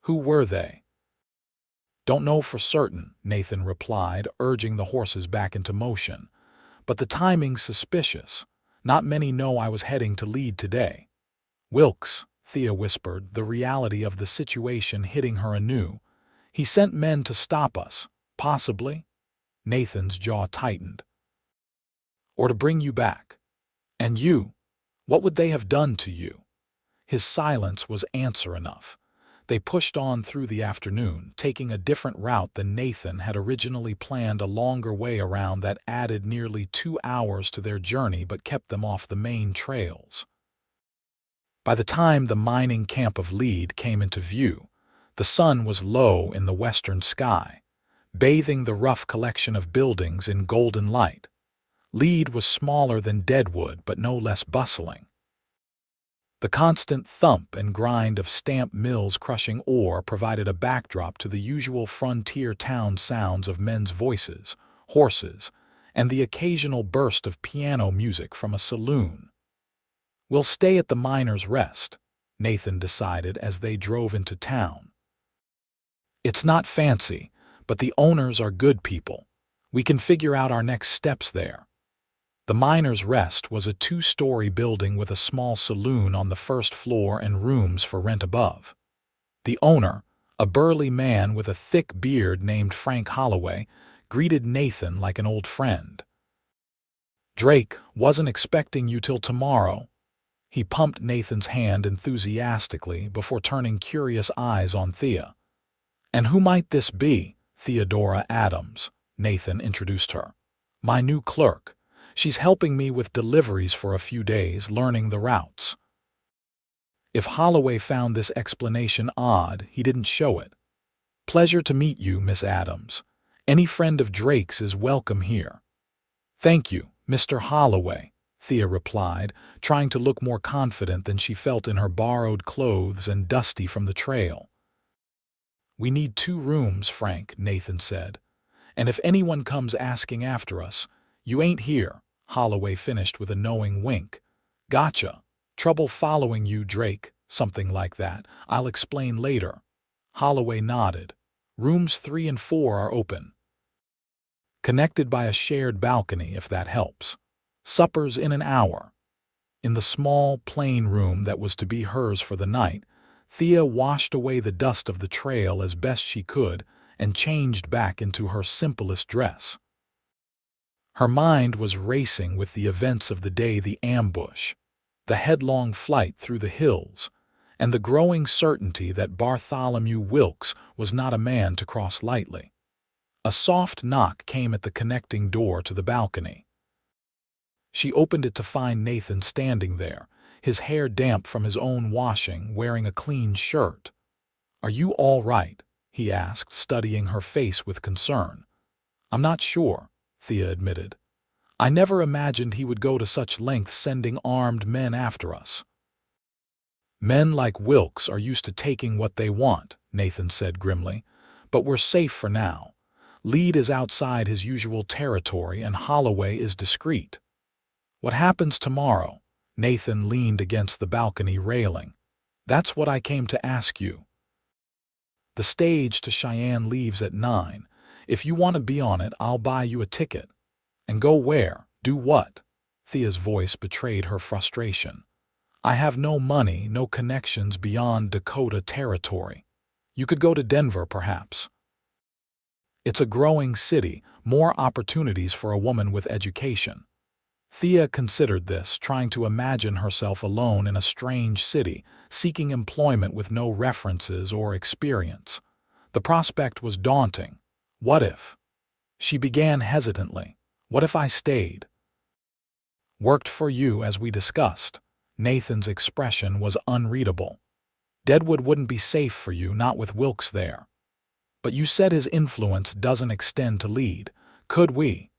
"Who were they?" "Don't know for certain," Nathan replied, urging the horses back into motion. "But the timing's suspicious. Not many know I was heading to lead today." "Wilkes," Thea whispered, the reality of the situation hitting her anew. He sent men to stop us, possibly. Nathan's jaw tightened. Or to bring you back. And you, what would they have done to you? His silence was answer enough. They pushed on through the afternoon, taking a different route than Nathan had originally planned, a longer way around that added nearly 2 hours to their journey but kept them off the main trails. By the time the mining camp of Lead came into view, the sun was low in the western sky, bathing the rough collection of buildings in golden light. Lead was smaller than Deadwood but no less bustling. The constant thump and grind of stamp mills crushing ore provided a backdrop to the usual frontier town sounds of men's voices, horses, and the occasional burst of piano music from a saloon. "We'll stay at the Miners' Rest," Nathan decided as they drove into town. "It's not fancy, but the owners are good people. We can figure out our next steps there." The Miners' Rest was a 2-story building with a small saloon on the first floor and rooms for rent above. The owner, a burly man with a thick beard named Frank Holloway, greeted Nathan like an old friend. "Drake wasn't expecting you till tomorrow." He pumped Nathan's hand enthusiastically before turning curious eyes on Thea. "And who might this be?" "Theodora Adams," Nathan introduced her. "My new clerk. She's helping me with deliveries for a few days, learning the routes." If Holloway found this explanation odd, he didn't show it. "Pleasure to meet you, Miss Adams. Any friend of Drake's is welcome here." "Thank you, Mr. Holloway," Thea replied, trying to look more confident than she felt in her borrowed clothes and dusty from the trail. "We need 2 rooms, Frank," Nathan said. "And if anyone comes asking after us, you ain't here," Holloway finished with a knowing wink. "Gotcha. Trouble following you, Drake, something like that. I'll explain later." Holloway nodded. "Rooms 3 and 4 are open. Connected by a shared balcony, if that helps. Supper's in an hour." In the small, plain room that was to be hers for the night, Thea washed away the dust of the trail as best she could and changed back into her simplest dress. Her mind was racing with the events of the day: the ambush, the headlong flight through the hills, and the growing certainty that Bartholomew Wilkes was not a man to cross lightly. A soft knock came at the connecting door to the balcony. She opened it to find Nathan standing there, his hair damp from his own washing, wearing a clean shirt. "Are you all right?" he asked, studying her face with concern. "I'm not sure," Thea admitted. "I never imagined he would go to such lengths sending armed men after us." "Men like Wilkes are used to taking what they want," Nathan said grimly. "But we're safe for now. Lead is outside his usual territory and Holloway is discreet." "What happens tomorrow?" Nathan leaned against the balcony railing. "That's what I came to ask you." "The stage to Cheyenne leaves at 9. If you want to be on it, I'll buy you a ticket." "And go where? Do what?" Thea's voice betrayed her frustration. "I have no money, no connections beyond Dakota territory. You could go to Denver, perhaps. It's a growing city, more opportunities for a woman with education." Thea considered this, trying to imagine herself alone in a strange city, seeking employment with no references or experience. The prospect was daunting. What if? She began hesitantly. "What if I stayed?" "Worked for you, as we discussed." Nathan's expression was unreadable. "Deadwood wouldn't be safe for you, not with Wilkes there." "But you said his influence doesn't extend to Lead. Could we?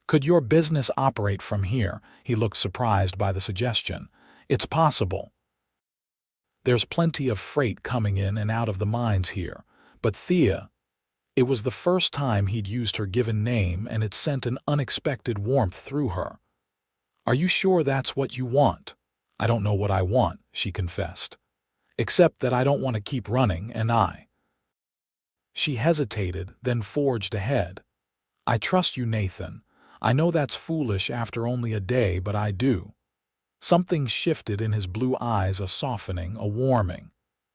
Could your business operate from here?" He looked surprised by the suggestion. "It's possible. There's plenty of freight coming in and out of the mines here." But Thea, it was the first time he'd used her given name, and it sent an unexpected warmth through her. "Are you sure that's what you want?" "I don't know what I want," she confessed. "Except that I don't want to keep running, and She hesitated, then forged ahead. "I trust you, Nathan. I know that's foolish after only a day, but I do." Something shifted in his blue eyes, a softening, a warming.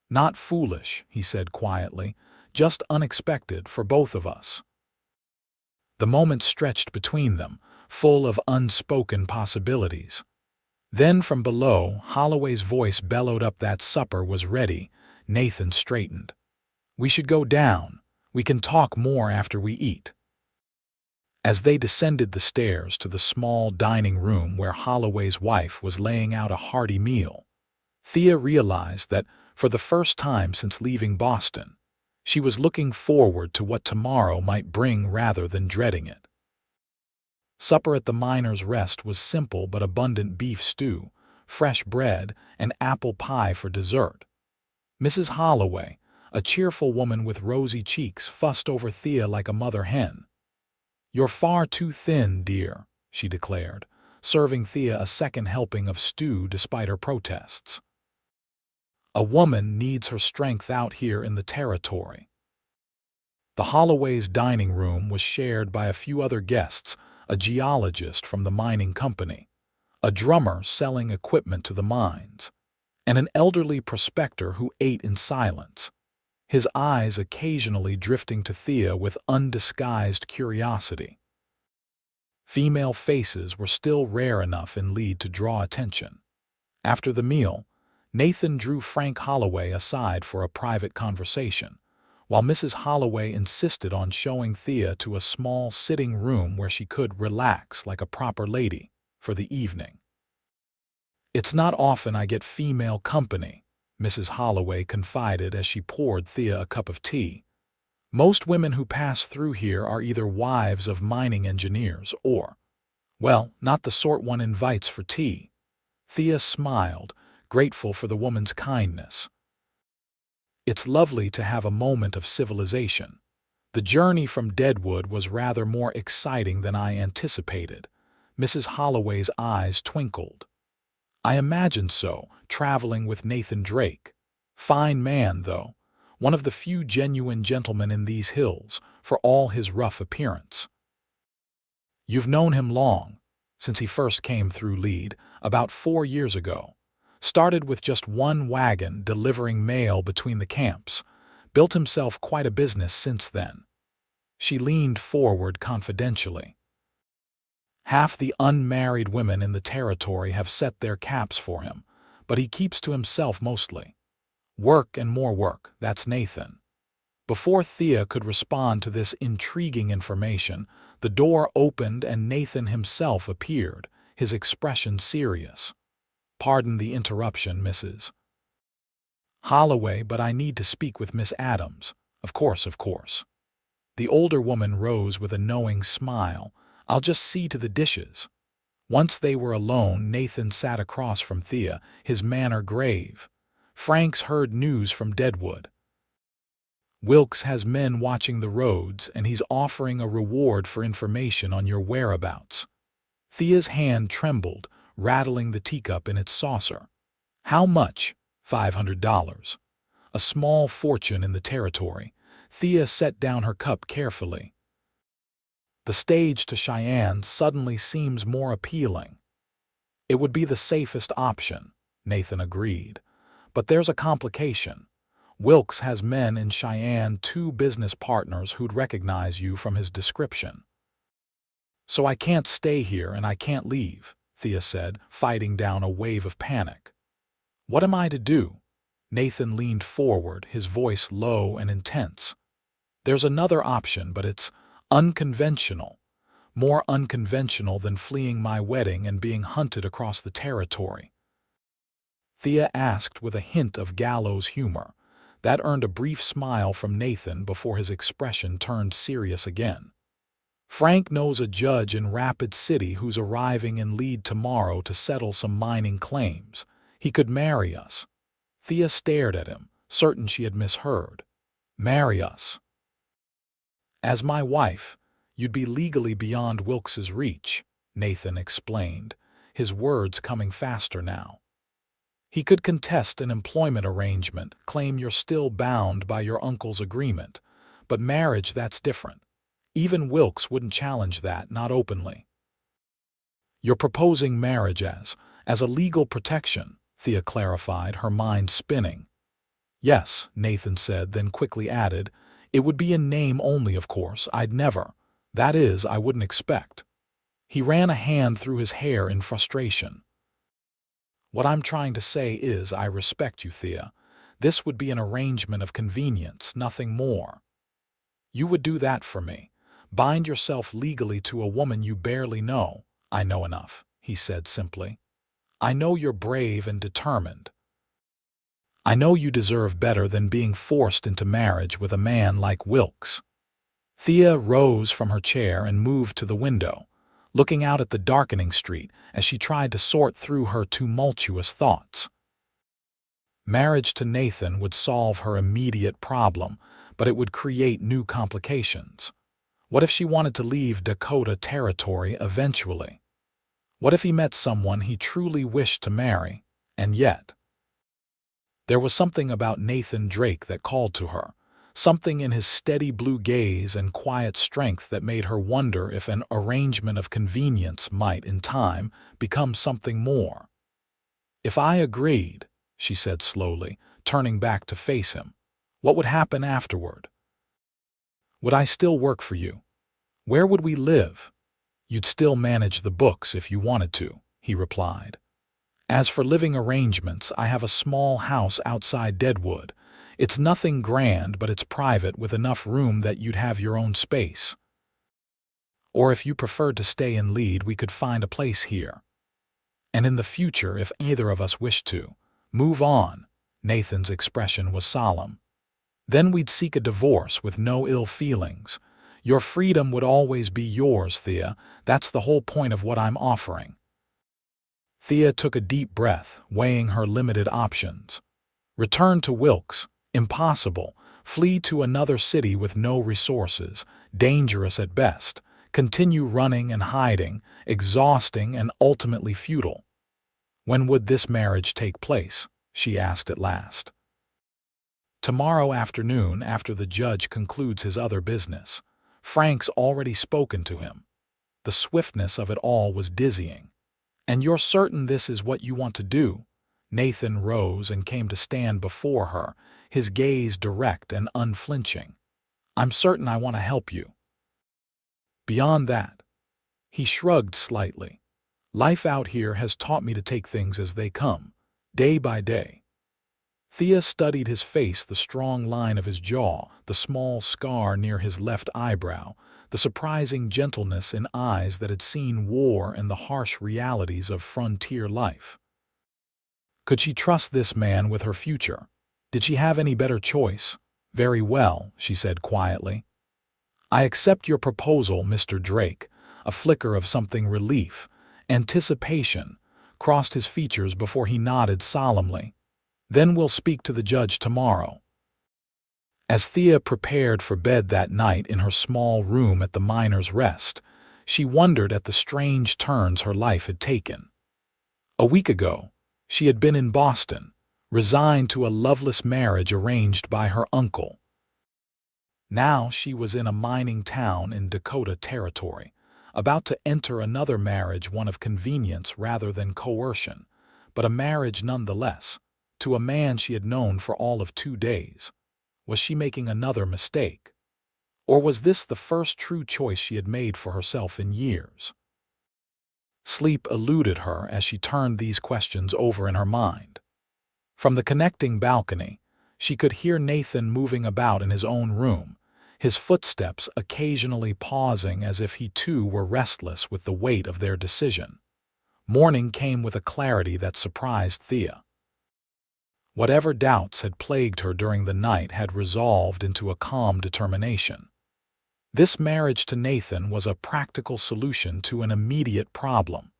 "Not foolish," he said quietly, just unexpected for both of us. The moment stretched between them, full of unspoken possibilities. Then from below, Holloway's voice bellowed up that supper was ready. Nathan straightened. "We should go down. We can talk more after we eat." As they descended the stairs to the small dining room where Holloway's wife was laying out a hearty meal, Thea realized that, for the first time since leaving Boston, she was looking forward to what tomorrow might bring rather than dreading it. Supper at the Miner's Rest was simple but abundant: beef stew, fresh bread, and apple pie for dessert. Mrs. Holloway, a cheerful woman with rosy cheeks, fussed over Thea like a mother hen. "You're far too thin, dear," she declared, serving Thea a second helping of stew despite her protests. "A woman needs her strength out here in the territory." The Holloway's dining room was shared by a few other guests: a geologist from the mining company, a drummer selling equipment to the mines, and an elderly prospector who ate in silence, his eyes occasionally drifting to Thea with undisguised curiosity. Female faces were still rare enough in Lead to draw attention. After the meal, Nathan drew Frank Holloway aside for a private conversation, while Mrs. Holloway insisted on showing Thea to a small sitting room where she could relax like a proper lady for the evening. "It's not often I get female company," Mrs. Holloway confided as she poured Thea a cup of tea. "Most women who pass through here are either wives of mining engineers or, well, not the sort one invites for tea." Thea smiled, grateful for the woman's kindness. "It's lovely to have a moment of civilization. The journey from Deadwood was rather more exciting than I anticipated." Mrs. Holloway's eyes twinkled. "I imagined so, traveling with Nathan Drake. Fine man, though. One of the few genuine gentlemen in these hills, for all his rough appearance." "You've known him long, since he first came through Lead, about 4 years ago. Started with just one wagon delivering mail between the camps. Built himself quite a business since then." She leaned forward confidentially. "Half the unmarried women in the territory have set their caps for him, but he keeps to himself mostly. Work and more work, that's Nathan." Before Thea could respond to this intriguing information, the door opened and Nathan himself appeared, his expression serious. "Pardon the interruption, Mrs. Holloway, but I need to speak with Miss Adams." Of course, of course." The older woman rose with a knowing smile. "I'll just see to the dishes." Once they were alone, Nathan sat across from Thea, his manner grave. "Frank's heard news from Deadwood. Wilkes has men watching the roads, and he's offering a reward for information on your whereabouts." Thea's hand trembled, rattling the teacup in its saucer. "How much?" $500. A small fortune in the territory. Thea set down her cup carefully. "The stage to Cheyenne suddenly seems more appealing." "It would be the safest option," Nathan agreed. "But there's a complication. Wilkes has men in Cheyenne, 2 business partners who'd recognize you from his description." "So I can't stay here and I can't leave," Thea said, fighting down a wave of panic. "What am I to do?" Nathan leaned forward, his voice low and intense. "There's another option, but it's unconventional. More unconventional than fleeing my wedding and being hunted across the territory." Thea asked with a hint of gallows humor. That earned a brief smile from Nathan before his expression turned serious again. "Frank knows a judge in Rapid City who's arriving in Lead tomorrow to settle some mining claims. He could marry us." Thea stared at him, certain she had misheard. "Marry us?" "As my wife, you'd be legally beyond Wilkes's reach," Nathan explained, his words coming faster now. "He could contest an employment arrangement, claim you're still bound by your uncle's agreement. But marriage, that's different. Even Wilkes wouldn't challenge that, not openly." "You're proposing marriage as a legal protection," Thea clarified, her mind spinning. "Yes," Nathan said, then quickly added, It would be in name only, of course. I'd never. That is, I wouldn't expect. He ran a hand through his hair in frustration. What I'm trying to say is, I respect you, Thea. This would be an arrangement of convenience, nothing more. You would do that for me. Bind yourself legally to a woman you barely know. I know enough, he said simply. I know you're brave and determined. I know you deserve better than being forced into marriage with a man like Wilkes. Thea rose from her chair and moved to the window, looking out at the darkening street as she tried to sort through her tumultuous thoughts. Marriage to Nathan would solve her immediate problem, but it would create new complications. What if she wanted to leave Dakota Territory eventually? What if he met someone he truly wished to marry, and yet? There was something about Nathan Drake that called to her, something in his steady blue gaze and quiet strength that made her wonder if an arrangement of convenience might, in time, become something more. If I agreed, she said slowly, turning back to face him, what would happen afterward? Would I still work for you? Where would we live? You'd still manage the books if you wanted to, he replied. As for living arrangements, I have a small house outside Deadwood. It's nothing grand, but it's private with enough room that you'd have your own space. Or if you preferred to stay in Lead, we could find a place here. And in the future, if either of us wished to, move on. Nathan's expression was solemn. Then we'd seek a divorce with no ill feelings. Your freedom would always be yours, Thea. That's the whole point of what I'm offering. Thea took a deep breath, weighing her limited options. Return to Wilkes? Impossible. Flee to another city with no resources, dangerous at best. Continue running and hiding, exhausting and ultimately futile. When would this marriage take place? She asked at last. Tomorrow afternoon, after the judge concludes his other business. Frank's already spoken to him. The swiftness of it all was dizzying. And you're certain this is what you want to do? Nathan rose and came to stand before her, his gaze direct and unflinching. I'm certain I want to help you. Beyond that, he shrugged slightly. Life out here has taught me to take things as they come, day by day. Thea studied his face, the strong line of his jaw, the small scar near his left eyebrow, the surprising gentleness in eyes that had seen war and the harsh realities of frontier life. Could she trust this man with her future? Did she have any better choice? Very well, she said quietly. I accept your proposal, Mr. Drake. A flicker of something relief, anticipation, crossed his features before he nodded solemnly. Then we'll speak to the judge tomorrow. As Thea prepared for bed that night in her small room at the Miner's Rest, she wondered at the strange turns her life had taken. A week ago, she had been in Boston, resigned to a loveless marriage arranged by her uncle. Now she was in a mining town in Dakota Territory, about to enter another marriage, one of convenience rather than coercion, but a marriage nonetheless, to a man she had known for all of 2 days. Was she making another mistake? Or was this the first true choice she had made for herself in years? Sleep eluded her as she turned these questions over in her mind. From the connecting balcony, she could hear Nathan moving about in his own room, his footsteps occasionally pausing as if he too were restless with the weight of their decision. Morning came with a clarity that surprised Thea. Whatever doubts had plagued her during the night had resolved into a calm determination. This marriage to Nathan was a practical solution to an immediate problem.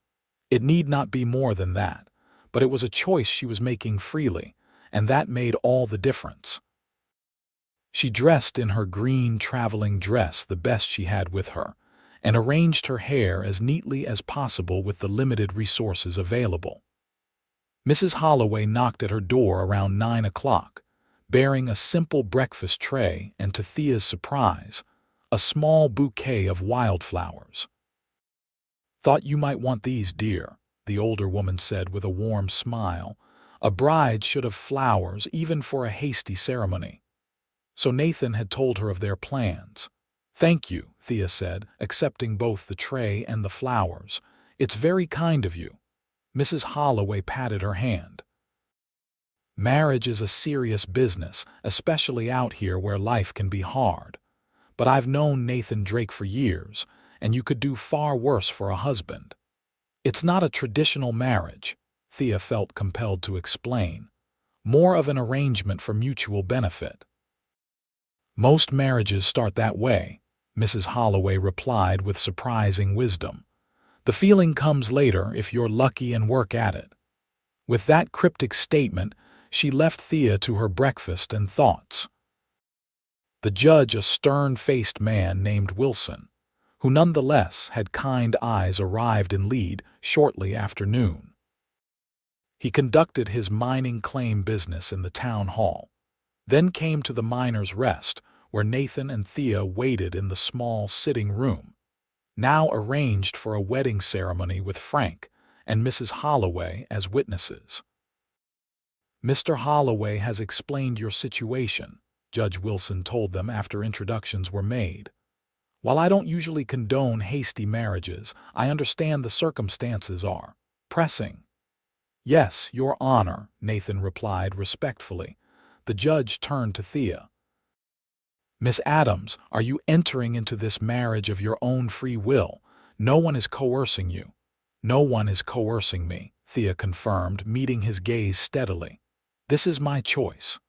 It need not be more than that, but it was a choice she was making freely, and that made all the difference. She dressed in her green traveling dress, the best she had with her, and arranged her hair as neatly as possible with the limited resources available. Mrs. Holloway knocked at her door around 9 o'clock, bearing a simple breakfast tray and, to Thea's surprise, a small bouquet of wildflowers. "Thought you might want these, dear," the older woman said with a warm smile. "A bride should have flowers even for a hasty ceremony." So Nathan had told her of their plans. "Thank you," Thea said, accepting both the tray and the flowers. "It's very kind of you." Mrs. Holloway patted her hand. "Marriage is a serious business, especially out here where life can be hard. But I've known Nathan Drake for years, and you could do far worse for a husband. It's not a traditional marriage," Thea felt compelled to explain. "More of an arrangement for mutual benefit." "Most marriages start that way," Mrs. Holloway replied with surprising wisdom. "The feeling comes later if you're lucky and work at it." With that cryptic statement, she left Thea to her breakfast and thoughts. The judge, a stern-faced man named Wilson, who nonetheless had kind eyes, arrived in Lead shortly after noon. He conducted his mining claim business in the town hall, then came to the Miners' Rest, where Nathan and Thea waited in the small sitting room, now arranged for a wedding ceremony with Frank and Mrs. Holloway as witnesses. "Mr. Holloway has explained your situation," Judge Wilson told them after introductions were made. "While I don't usually condone hasty marriages, I understand the circumstances are pressing." "Yes, Your Honor," Nathan replied respectfully. The judge turned to Thea. "Miss Adams, are you entering into this marriage of your own free will? No one is coercing you." "No one is coercing me," Thea confirmed, meeting his gaze steadily. "This is my choice."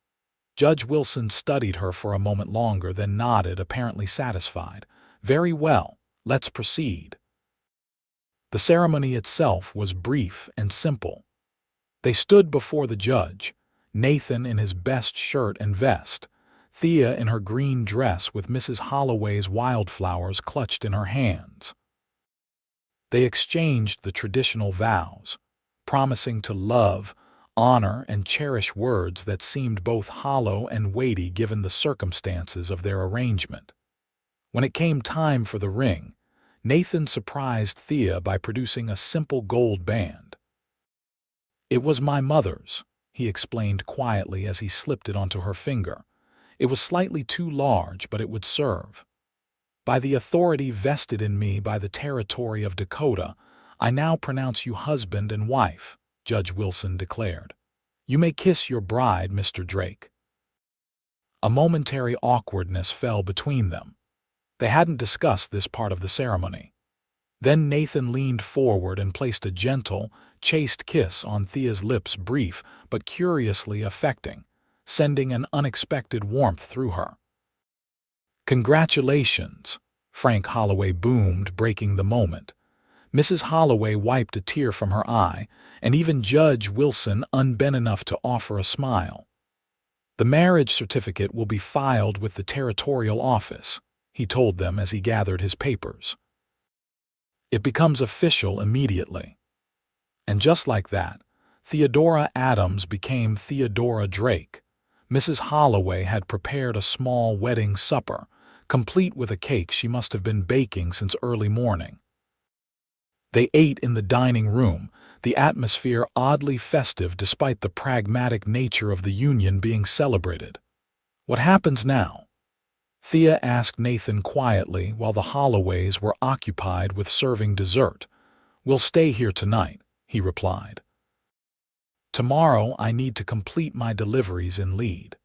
Judge Wilson studied her for a moment longer, then nodded, apparently satisfied. "Very well, let's proceed." The ceremony itself was brief and simple. They stood before the judge, Nathan in his best shirt and vest, Thea in her green dress with Mrs. Holloway's wildflowers clutched in her hands. They exchanged the traditional vows, promising to love, honor, and cherish, words that seemed both hollow and weighty given the circumstances of their arrangement. When it came time for the ring, Nathan surprised Thea by producing a simple gold band. "It was my mother's," he explained quietly as he slipped it onto her finger. "It was slightly too large, but it would serve. By the authority vested in me by the territory of Dakota, I now pronounce you husband and wife," Judge Wilson declared. "You may kiss your bride, Mr. Drake." A momentary awkwardness fell between them. They hadn't discussed this part of the ceremony. Then Nathan leaned forward and placed a gentle, chaste kiss on Thea's lips, brief but curiously affecting, sending an unexpected warmth through her. "Congratulations," Frank Holloway boomed, breaking the moment. Mrs. Holloway wiped a tear from her eye, and even Judge Wilson unbent enough to offer a smile. "The marriage certificate will be filed with the territorial office," he told them as he gathered his papers. "It becomes official immediately." And just like that, Theodora Adams became Theodora Drake. Mrs. Holloway had prepared a small wedding supper, complete with a cake she must have been baking since early morning. They ate in the dining room, the atmosphere oddly festive despite the pragmatic nature of the union being celebrated. "What happens now?" Thea asked Nathan quietly while the Holloways were occupied with serving dessert. "We'll stay here tonight," he replied. "Tomorrow I need to complete my deliveries in Lead.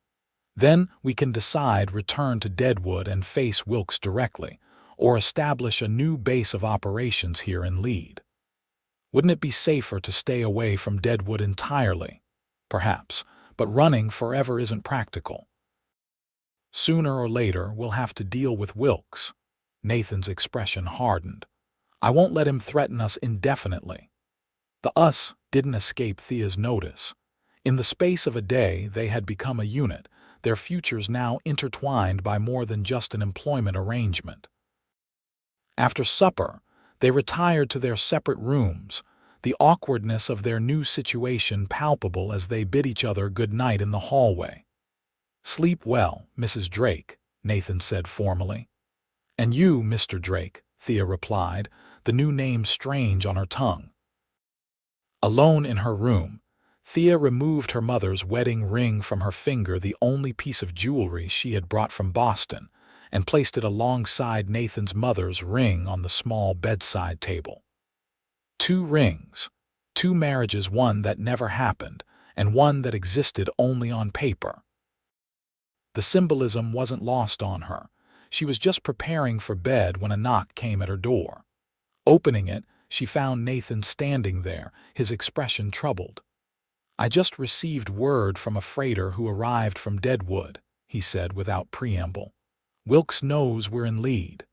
Then we can decide return to Deadwood and face Wilkes directly, or establish a new base of operations here in Lead. Wouldn't it be safer to stay away from Deadwood entirely? Perhaps, but running forever isn't practical. Sooner or later we'll have to deal with Wilkes." Nathan's expression hardened. "I won't let him threaten us indefinitely." The "us" didn't escape Thea's notice. In the space of a day they had become a unit, their futures now intertwined by more than just an employment arrangement. After supper, they retired to their separate rooms, the awkwardness of their new situation palpable as they bid each other good night in the hallway. "Sleep well, Mrs. Drake," Nathan said formally. "And you, Mr. Drake," Thea replied, the new name strange on her tongue. Alone in her room, Thea removed her mother's wedding ring from her finger, the only piece of jewelry she had brought from Boston, and placed it alongside Nathan's mother's ring on the small bedside table. 2 rings, 2 marriages, one that never happened, and one that existed only on paper. The symbolism wasn't lost on her. She was just preparing for bed when a knock came at her door. Opening it, she found Nathan standing there, his expression troubled. "I just received word from a freighter who arrived from Deadwood," he said without preamble. "Wilkes knows we're in lead.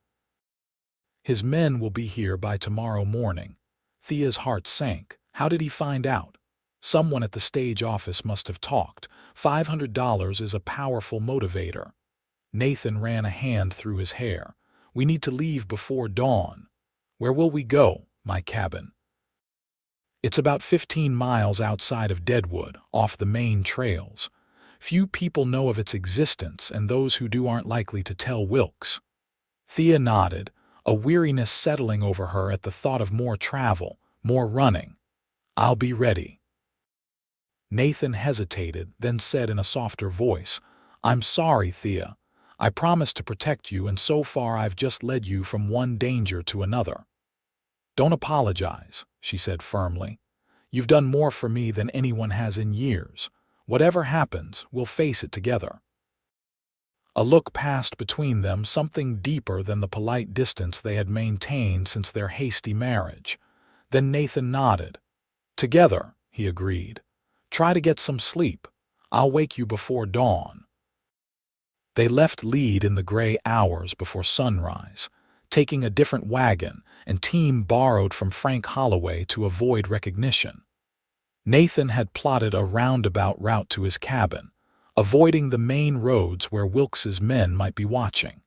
His men will be here by tomorrow morning." Thea's heart sank. How did he find out? Someone at the stage office must have talked. $500 is a powerful motivator. Nathan ran a hand through his hair. "We need to leave before dawn." "Where will we go?" "My cabin. It's about 15 miles outside of Deadwood, off the main trails. Few people know of its existence, and those who do aren't likely to tell Wilkes." Thea nodded, a weariness settling over her at the thought of more travel, more running. "I'll be ready." Nathan hesitated, then said in a softer voice, "I'm sorry, Thea. I promised to protect you, and so far I've just led you from one danger to another." "Don't apologize," she said firmly. "You've done more for me than anyone has in years. Whatever happens, we'll face it together." A look passed between them, something deeper than the polite distance they had maintained since their hasty marriage. Then Nathan nodded. "Together," he agreed. "Try to get some sleep. I'll wake you before dawn." They left Lead in the gray hours before sunrise, taking a different wagon and team borrowed from Frank Holloway to avoid recognition. Nathan had plotted a roundabout route to his cabin, avoiding the main roads where Wilkes's men might be watching.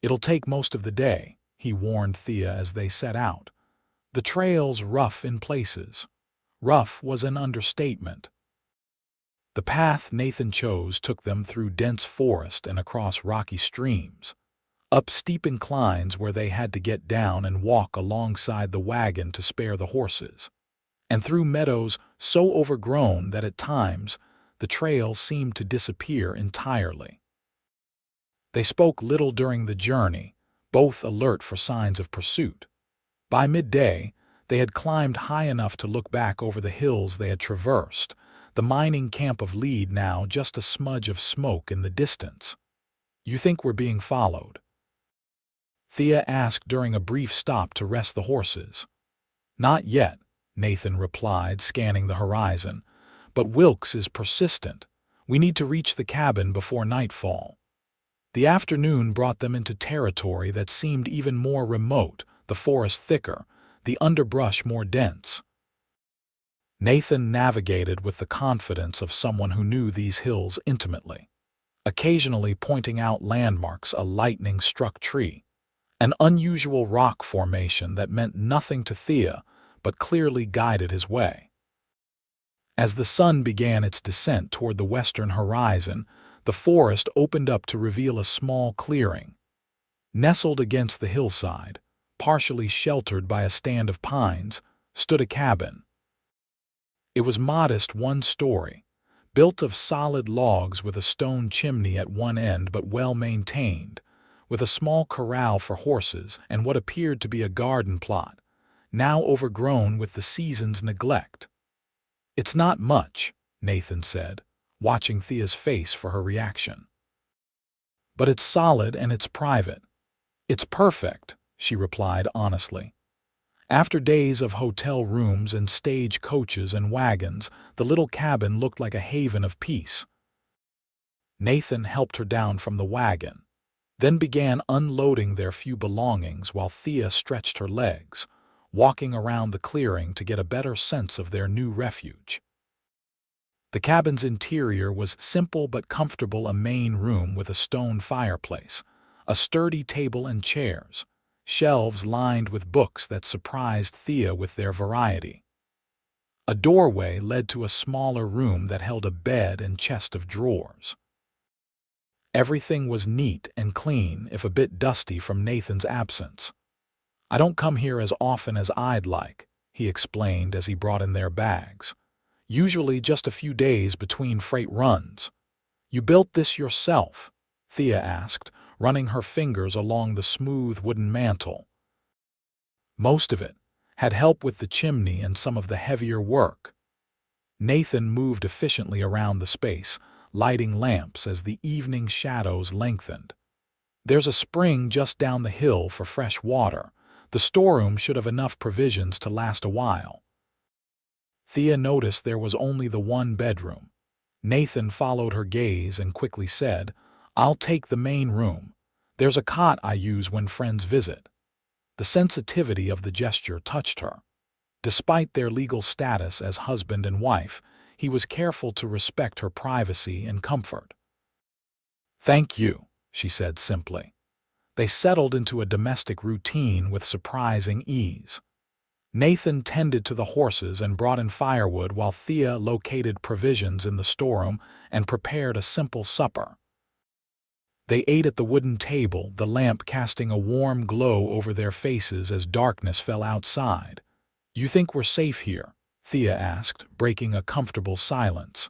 "It'll take most of the day," he warned Thea as they set out. "The trail's rough in places." Rough was an understatement. The path Nathan chose took them through dense forest and across rocky streams, up steep inclines where they had to get down and walk alongside the wagon to spare the horses, and through meadows so overgrown that at times the trail seemed to disappear entirely. They spoke little during the journey, both alert for signs of pursuit. By midday, they had climbed high enough to look back over the hills they had traversed, the mining camp of Lead now just a smudge of smoke in the distance. "You think we're being followed?" Thea asked during a brief stop to rest the horses. "Not yet," Nathan replied, scanning the horizon. "But Wilkes is persistent. We need to reach the cabin before nightfall." The afternoon brought them into territory that seemed even more remote, the forest thicker, the underbrush more dense. Nathan navigated with the confidence of someone who knew these hills intimately, occasionally pointing out landmarks, a lightning-struck tree, an unusual rock formation that meant nothing to Thea but clearly guided his way. As the sun began its descent toward the western horizon, the forest opened up to reveal a small clearing. Nestled against the hillside, partially sheltered by a stand of pines, stood a cabin. It was modest, 1-story, built of solid logs with a stone chimney at one end but well maintained, with a small corral for horses and what appeared to be a garden plot, now overgrown with the season's neglect. "It's not much," Nathan said, watching Thea's face for her reaction. "But it's solid and it's private." "It's perfect," she replied honestly. After days of hotel rooms and stage coaches and wagons, the little cabin looked like a haven of peace. Nathan helped her down from the wagon, then began unloading their few belongings while Thea stretched her legs, walking around the clearing to get a better sense of their new refuge. The cabin's interior was simple but comfortable, a main room with a stone fireplace, a sturdy table and chairs, shelves lined with books that surprised Thea with their variety. A doorway led to a smaller room that held a bed and chest of drawers. Everything was neat and clean, if a bit dusty from Nathan's absence. "I don't come here as often as I'd like," he explained as he brought in their bags. usually just a few days between freight runs. "You built this yourself?" Thea asked, running her fingers along the smooth wooden mantel. "Most of it. Had help with the chimney and some of the heavier work." Nathan moved efficiently around the space, lighting lamps as the evening shadows lengthened. "There's a spring just down the hill for fresh water. The storeroom should have enough provisions to last a while." Thea noticed there was only the one bedroom. Nathan followed her gaze and quickly said, "I'll take the main room. There's a cot I use when friends visit." The sensitivity of the gesture touched her. Despite their legal status as husband and wife, he was careful to respect her privacy and comfort. "Thank you," she said simply. They settled into a domestic routine with surprising ease. Nathan tended to the horses and brought in firewood while Thea located provisions in the storeroom and prepared a simple supper. They ate at the wooden table, the lamp casting a warm glow over their faces as darkness fell outside. "You think we're safe here?" Thea asked, breaking a comfortable silence.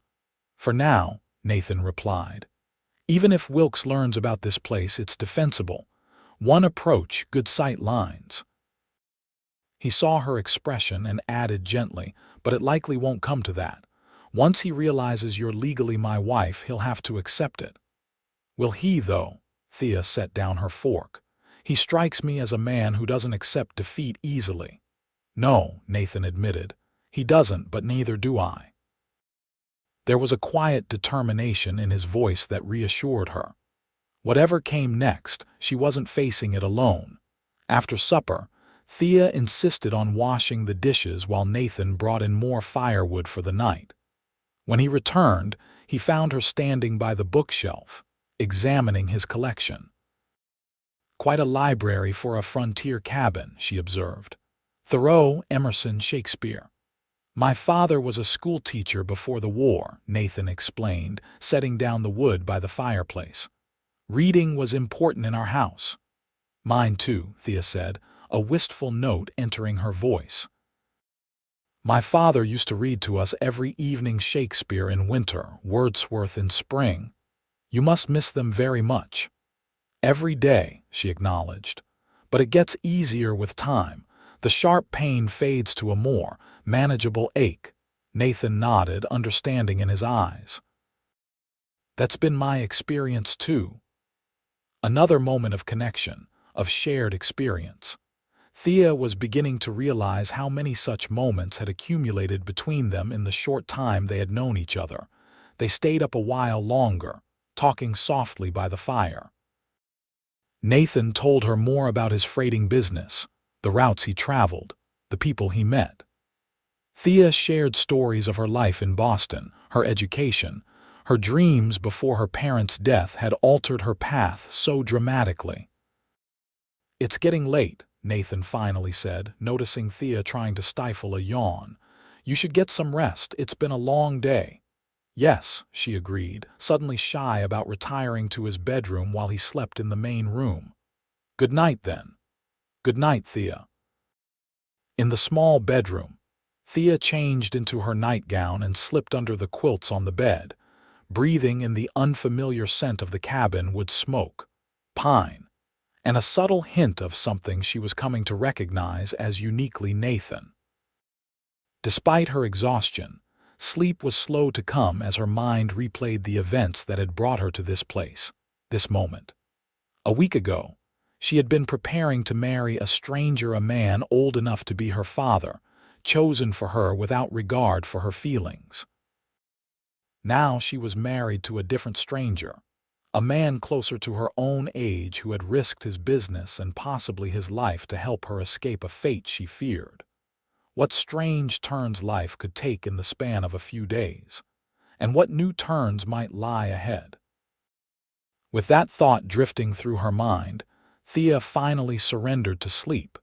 "For now," Nathan replied. "Even if Wilkes learns about this place, it's defensible. One approach, good sight lines." He saw her expression and added gently, "But it likely won't come to that. Once he realizes you're legally my wife, he'll have to accept it." "Will he, though?" Thea set down her fork. "He strikes me as a man who doesn't accept defeat easily." "No," Nathan admitted. "He doesn't, but neither do I." There was a quiet determination in his voice that reassured her. Whatever came next, she wasn't facing it alone. After supper, Thea insisted on washing the dishes while Nathan brought in more firewood for the night. When he returned, he found her standing by the bookshelf, examining his collection. "Quite a library for a frontier cabin," she observed. "Thoreau, Emerson, Shakespeare." "My father was a schoolteacher before the war," Nathan explained, setting down the wood by the fireplace. "Reading was important in our house." "Mine too," Thea said, a wistful note entering her voice. "My father used to read to us every evening Shakespeare in winter, Wordsworth in spring. You must miss them very much." "Every day," she acknowledged. "But it gets easier with time. The sharp pain fades to a more manageable ache." Nathan nodded, understanding in his eyes. "That's been my experience too." Another moment of connection, of shared experience. Thea was beginning to realize how many such moments had accumulated between them in the short time they had known each other. They stayed up a while longer, talking softly by the fire. Nathan told her more about his freighting business, the routes he traveled, the people he met. Thea shared stories of her life in Boston, her education. Her dreams before her parents' death had altered her path so dramatically. "It's getting late," Nathan finally said, noticing Thea trying to stifle a yawn. "You should get some rest. It's been a long day." "Yes," she agreed, suddenly shy about retiring to his bedroom while he slept in the main room. "Good night, then." "Good night, Thea." In the small bedroom, Thea changed into her nightgown and slipped under the quilts on the bed, breathing in the unfamiliar scent of the cabin wood smoke, pine, and a subtle hint of something she was coming to recognize as uniquely Nathan. Despite her exhaustion, sleep was slow to come as her mind replayed the events that had brought her to this place, this moment. A week ago, she had been preparing to marry a stranger, a man old enough to be her father, chosen for her without regard for her feelings. Now she was married to a different stranger, a man closer to her own age who had risked his business and possibly his life to help her escape a fate she feared. What strange turns life could take in the span of a few days, and what new turns might lie ahead. With that thought drifting through her mind, Thea finally surrendered to sleep.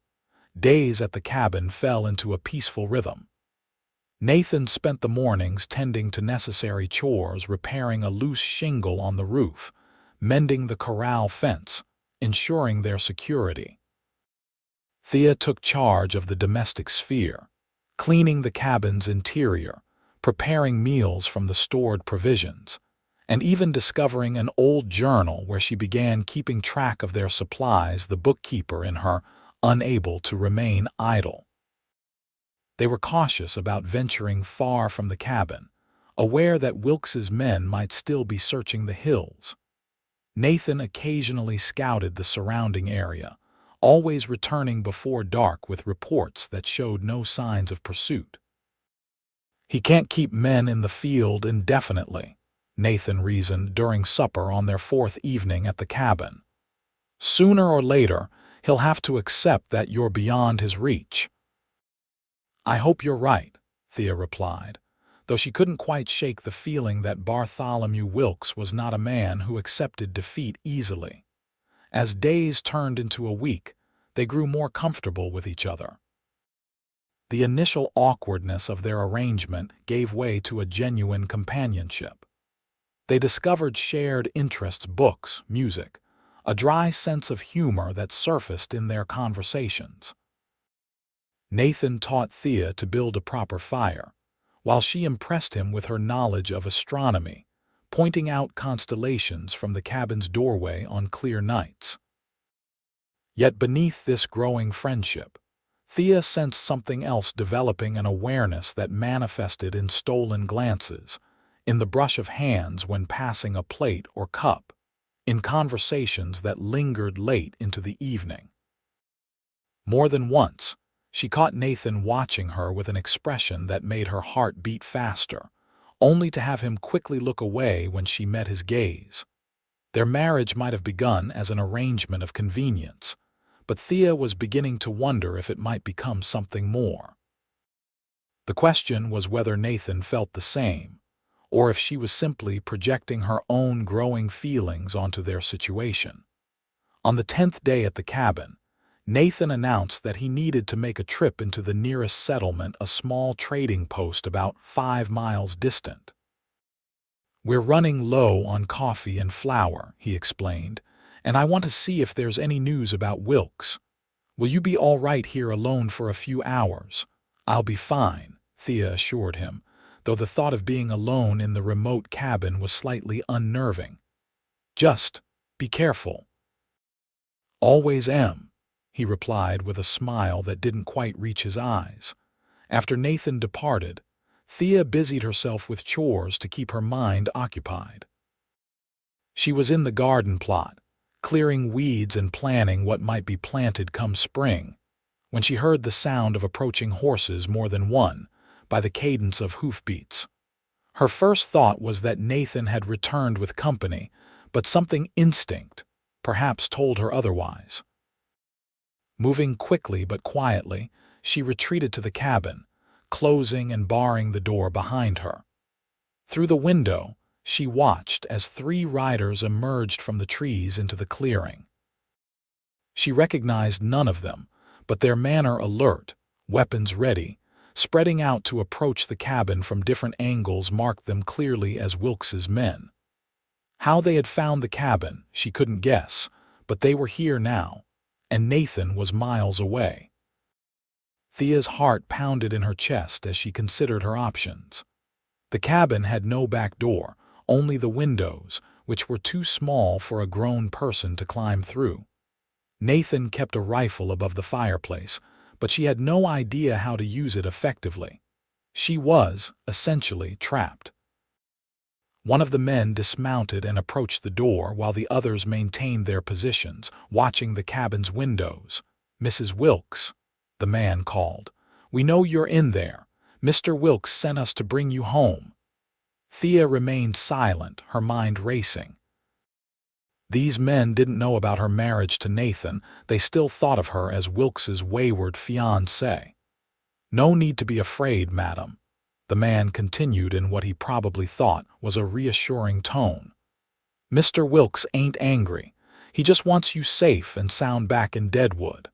Days at the cabin fell into a peaceful rhythm. Nathan spent the mornings tending to necessary chores, repairing a loose shingle on the roof, mending the corral fence, ensuring their security. Thea took charge of the domestic sphere, cleaning the cabin's interior, preparing meals from the stored provisions, and even discovering an old journal where she began keeping track of their supplies, the bookkeeper in her unable to remain idle. They were cautious about venturing far from the cabin, aware that Wilkes's men might still be searching the hills. Nathan occasionally scouted the surrounding area, always returning before dark with reports that showed no signs of pursuit. "He can't keep men in the field indefinitely," Nathan reasoned during supper on their fourth evening at the cabin. "Sooner or later, he'll have to accept that you're beyond his reach." "I hope you're right," Thea replied, though she couldn't quite shake the feeling that Bartholomew Wilkes was not a man who accepted defeat easily. As days turned into a week, they grew more comfortable with each other. The initial awkwardness of their arrangement gave way to a genuine companionship. They discovered shared interests: books, music, a dry sense of humor that surfaced in their conversations. Nathan taught Thea to build a proper fire, while she impressed him with her knowledge of astronomy, pointing out constellations from the cabin's doorway on clear nights. Yet beneath this growing friendship, Thea sensed something else developing: an awareness that manifested in stolen glances, in the brush of hands when passing a plate or cup, in conversations that lingered late into the evening. More than once, she caught Nathan watching her with an expression that made her heart beat faster, only to have him quickly look away when she met his gaze. Their marriage might have begun as an arrangement of convenience, but Thea was beginning to wonder if it might become something more. The question was whether Nathan felt the same, or if she was simply projecting her own growing feelings onto their situation. On the 10th day at the cabin, Nathan announced that he needed to make a trip into the nearest settlement, a small trading post about 5 miles distant. "We're running low on coffee and flour," he explained, "and I want to see if there's any news about Wilkes. Will you be all right here alone for a few hours?" "I'll be fine," Thea assured him, though the thought of being alone in the remote cabin was slightly unnerving. "Just be careful." "Always am," he replied with a smile that didn't quite reach his eyes. After Nathan departed, Thea busied herself with chores to keep her mind occupied. She was in the garden plot, clearing weeds and planning what might be planted come spring, when she heard the sound of approaching horses, more than one, by the cadence of hoofbeats. Her first thought was that Nathan had returned with company, but something instinct perhaps told her otherwise. Moving quickly but quietly, she retreated to the cabin, closing and barring the door behind her. Through the window, she watched as 3 riders emerged from the trees into the clearing. She recognized none of them, but their manner alert, weapons ready, spreading out to approach the cabin from different angles, marked them clearly as Wilkes's men. How they had found the cabin, she couldn't guess, but they were here now, and Nathan was miles away. Thea's heart pounded in her chest as she considered her options. The cabin had no back door, only the windows, which were too small for a grown person to climb through. Nathan kept a rifle above the fireplace, but she had no idea how to use it effectively. She was, essentially, trapped. One of the men dismounted and approached the door while the others maintained their positions, watching the cabin's windows. "Mrs. Wilkes," the man called, "we know you're in there. Mr. Wilkes sent us to bring you home." Thea remained silent, her mind racing. These men didn't know about her marriage to Nathan. They still thought of her as Wilkes's wayward fiancée. "No need to be afraid, madam," the man continued in what he probably thought was a reassuring tone. "Mr. Wilkes ain't angry. He just wants you safe and sound back in Deadwood."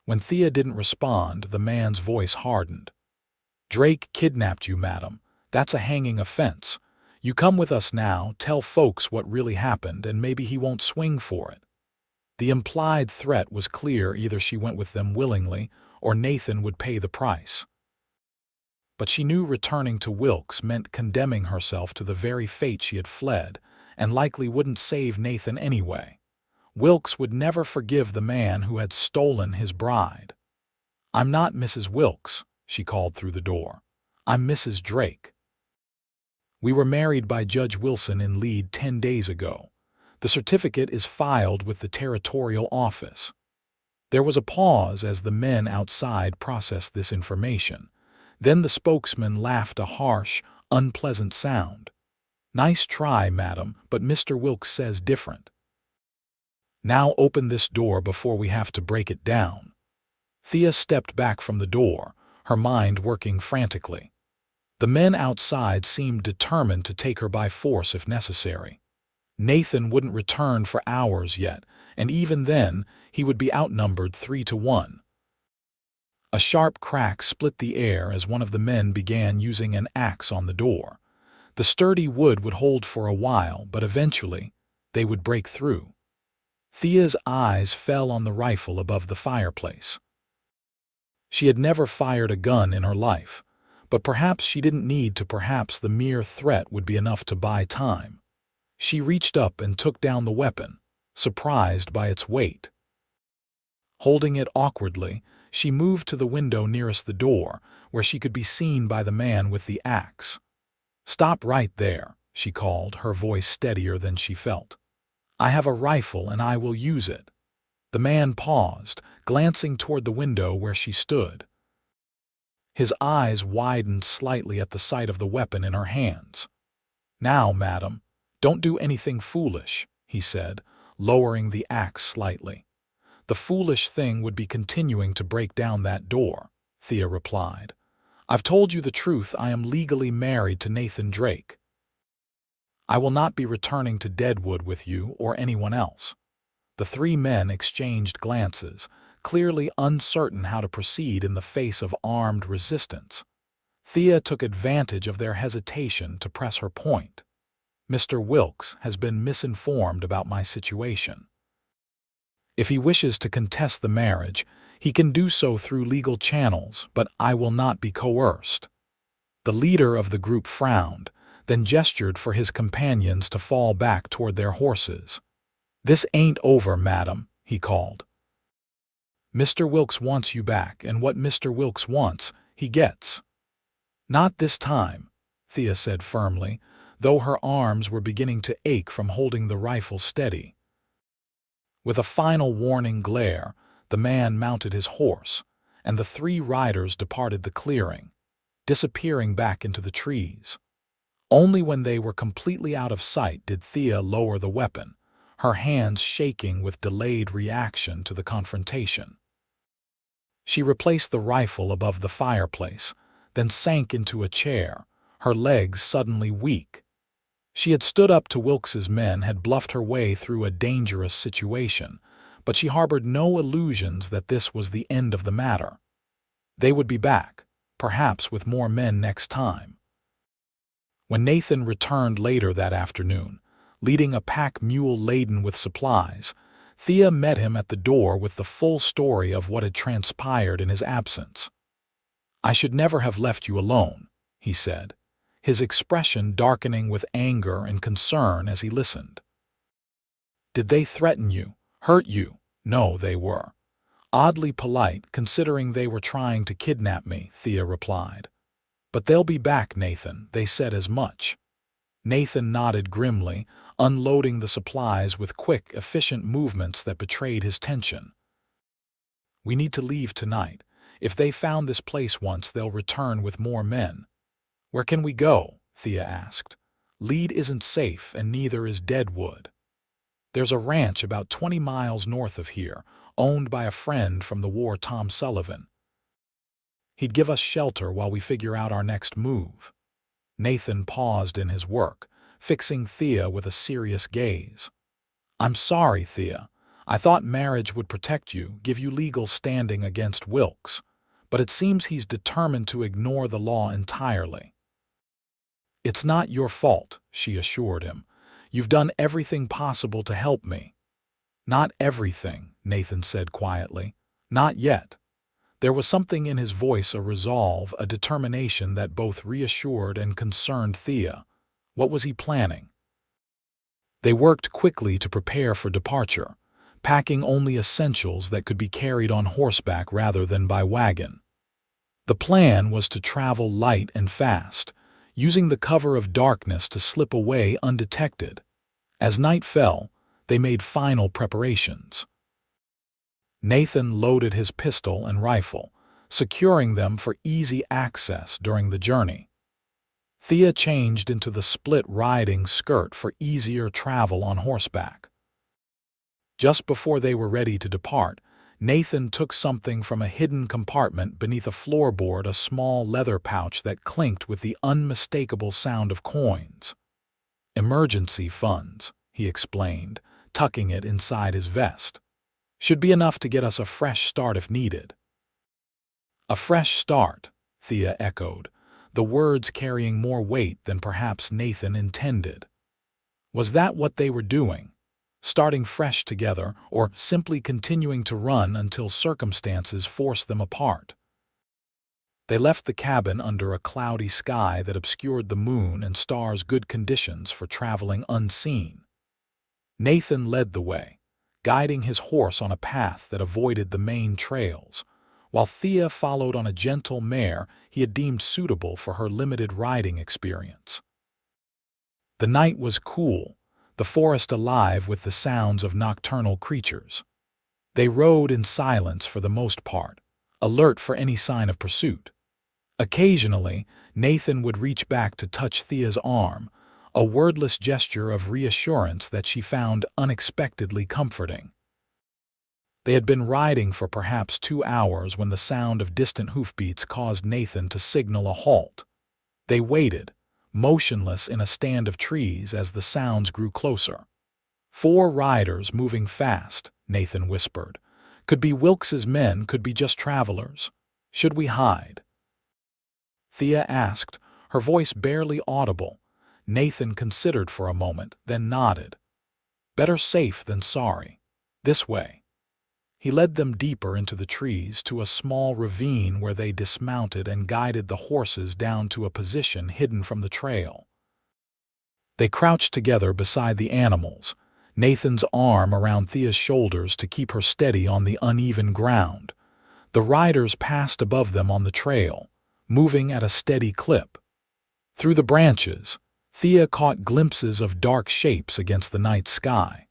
When Thea didn't respond, the man's voice hardened. "Drake kidnapped you, madam. That's a hanging offense. You come with us now, tell folks what really happened, and maybe he won't swing for it." The implied threat was clear: either she went with them willingly, or Nathan would pay the price. But she knew returning to Wilkes meant condemning herself to the very fate she had fled, and likely wouldn't save Nathan anyway. Wilkes would never forgive the man who had stolen his bride. "I'm not Mrs. Wilkes," she called through the door. "I'm Mrs. Drake. We were married by Judge Wilson in Lead 10 days ago. The certificate is filed with the territorial office." There was a pause as the men outside processed this information. Then the spokesman laughed a harsh, unpleasant sound. "Nice try, madam, but Mr. Wilkes says different. Now open this door before we have to break it down." Thea stepped back from the door, her mind working frantically. The men outside seemed determined to take her by force if necessary. Nathan wouldn't return for hours yet, and even then, he would be outnumbered 3-1. A sharp crack split the air as one of the men began using an axe on the door. The sturdy wood would hold for a while, but eventually, they would break through. Thea's eyes fell on the rifle above the fireplace. She had never fired a gun in her life, but perhaps she didn't need to. Perhaps the mere threat would be enough to buy time. She reached up and took down the weapon, surprised by its weight. Holding it awkwardly, she moved to the window nearest the door, where she could be seen by the man with the axe. "Stop right there," she called, her voice steadier than she felt. "I have a rifle and I will use it." The man paused, glancing toward the window where she stood. His eyes widened slightly at the sight of the weapon in her hands. "Now, madam, don't do anything foolish," he said, lowering the axe slightly. "The foolish thing would be continuing to break down that door," Thea replied. "I've told you the truth. I am legally married to Nathan Drake. I will not be returning to Deadwood with you or anyone else." The three men exchanged glances, clearly uncertain how to proceed in the face of armed resistance. Thea took advantage of their hesitation to press her point. "Mr. Wilkes has been misinformed about my situation. If he wishes to contest the marriage, he can do so through legal channels, but I will not be coerced." The leader of the group frowned, then gestured for his companions to fall back toward their horses. "This ain't over, madam," he called. "Mr. Wilkes wants you back, and what Mr. Wilkes wants, he gets." "Not this time," Thea said firmly, though her arms were beginning to ache from holding the rifle steady. With a final warning glare, the man mounted his horse, and the three riders departed the clearing, disappearing back into the trees. Only when they were completely out of sight did Thea lower the weapon, her hands shaking with delayed reaction to the confrontation. She replaced the rifle above the fireplace, then sank into a chair, her legs suddenly weak. She had stood up to Wilkes's men, had bluffed her way through a dangerous situation, but she harbored no illusions that this was the end of the matter. They would be back, perhaps with more men next time. When Nathan returned later that afternoon, leading a pack mule laden with supplies, Thea met him at the door with the full story of what had transpired in his absence. "I should never have left you alone," he said, his expression darkening with anger and concern as he listened. "Did they threaten you, hurt you?" "No, they were oddly polite, considering they were trying to kidnap me," Thea replied. "But they'll be back, Nathan. They said as much." Nathan nodded grimly, unloading the supplies with quick, efficient movements that betrayed his tension. "We need to leave tonight. If they found this place once, they'll return with more men." "Where can we go?" Thea asked. "Lead isn't safe, and neither is Deadwood. There's a ranch about 20 miles north of here, owned by a friend from the war, Tom Sullivan. He'd give us shelter while we figure out our next move." Nathan paused in his work, fixing Thea with a serious gaze. "I'm sorry, Thea. I thought marriage would protect you, give you legal standing against Wilkes, but it seems he's determined to ignore the law entirely." "It's not your fault," she assured him. "You've done everything possible to help me." "Not everything," Nathan said quietly. "Not yet. There was something in his voice, a resolve, a determination that both reassured and concerned Thea. What was he planning? They worked quickly to prepare for departure, packing only essentials that could be carried on horseback rather than by wagon. The plan was to travel light and fast, using the cover of darkness to slip away undetected. As night fell, they made final preparations. Nathan loaded his pistol and rifle, securing them for easy access during the journey. Thea changed into the split riding skirt for easier travel on horseback. Just before they were ready to depart, Nathan took something from a hidden compartment beneath a floorboard, a small leather pouch that clinked with the unmistakable sound of coins. "Emergency funds," he explained, tucking it inside his vest. "Should be enough to get us a fresh start if needed." "A fresh start," Thea echoed, the words carrying more weight than perhaps Nathan intended. Was that what they were doing? Starting fresh together, or simply continuing to run until circumstances forced them apart? They left the cabin under a cloudy sky that obscured the moon and stars, good conditions for traveling unseen. Nathan led the way, guiding his horse on a path that avoided the main trails, while Thea followed on a gentle mare he had deemed suitable for her limited riding experience. The night was cool, the forest alive with the sounds of nocturnal creatures. They rode in silence for the most part, alert for any sign of pursuit. Occasionally, Nathan would reach back to touch Thea's arm, a wordless gesture of reassurance that she found unexpectedly comforting. They had been riding for perhaps 2 hours when the sound of distant hoofbeats caused Nathan to signal a halt. They waited, motionless in a stand of trees as the sounds grew closer. "4 riders moving fast," Nathan whispered. "Could be Wilkes's men, could be just travelers. Should we hide?" Thea asked, her voice barely audible. Nathan considered for a moment, then nodded. "Better safe than sorry. This way." He led them deeper into the trees to a small ravine where they dismounted and guided the horses down to a position hidden from the trail. They crouched together beside the animals, Nathan's arm around Thea's shoulders to keep her steady on the uneven ground. The riders passed above them on the trail, moving at a steady clip. Through the branches, Thea caught glimpses of dark shapes against the night sky.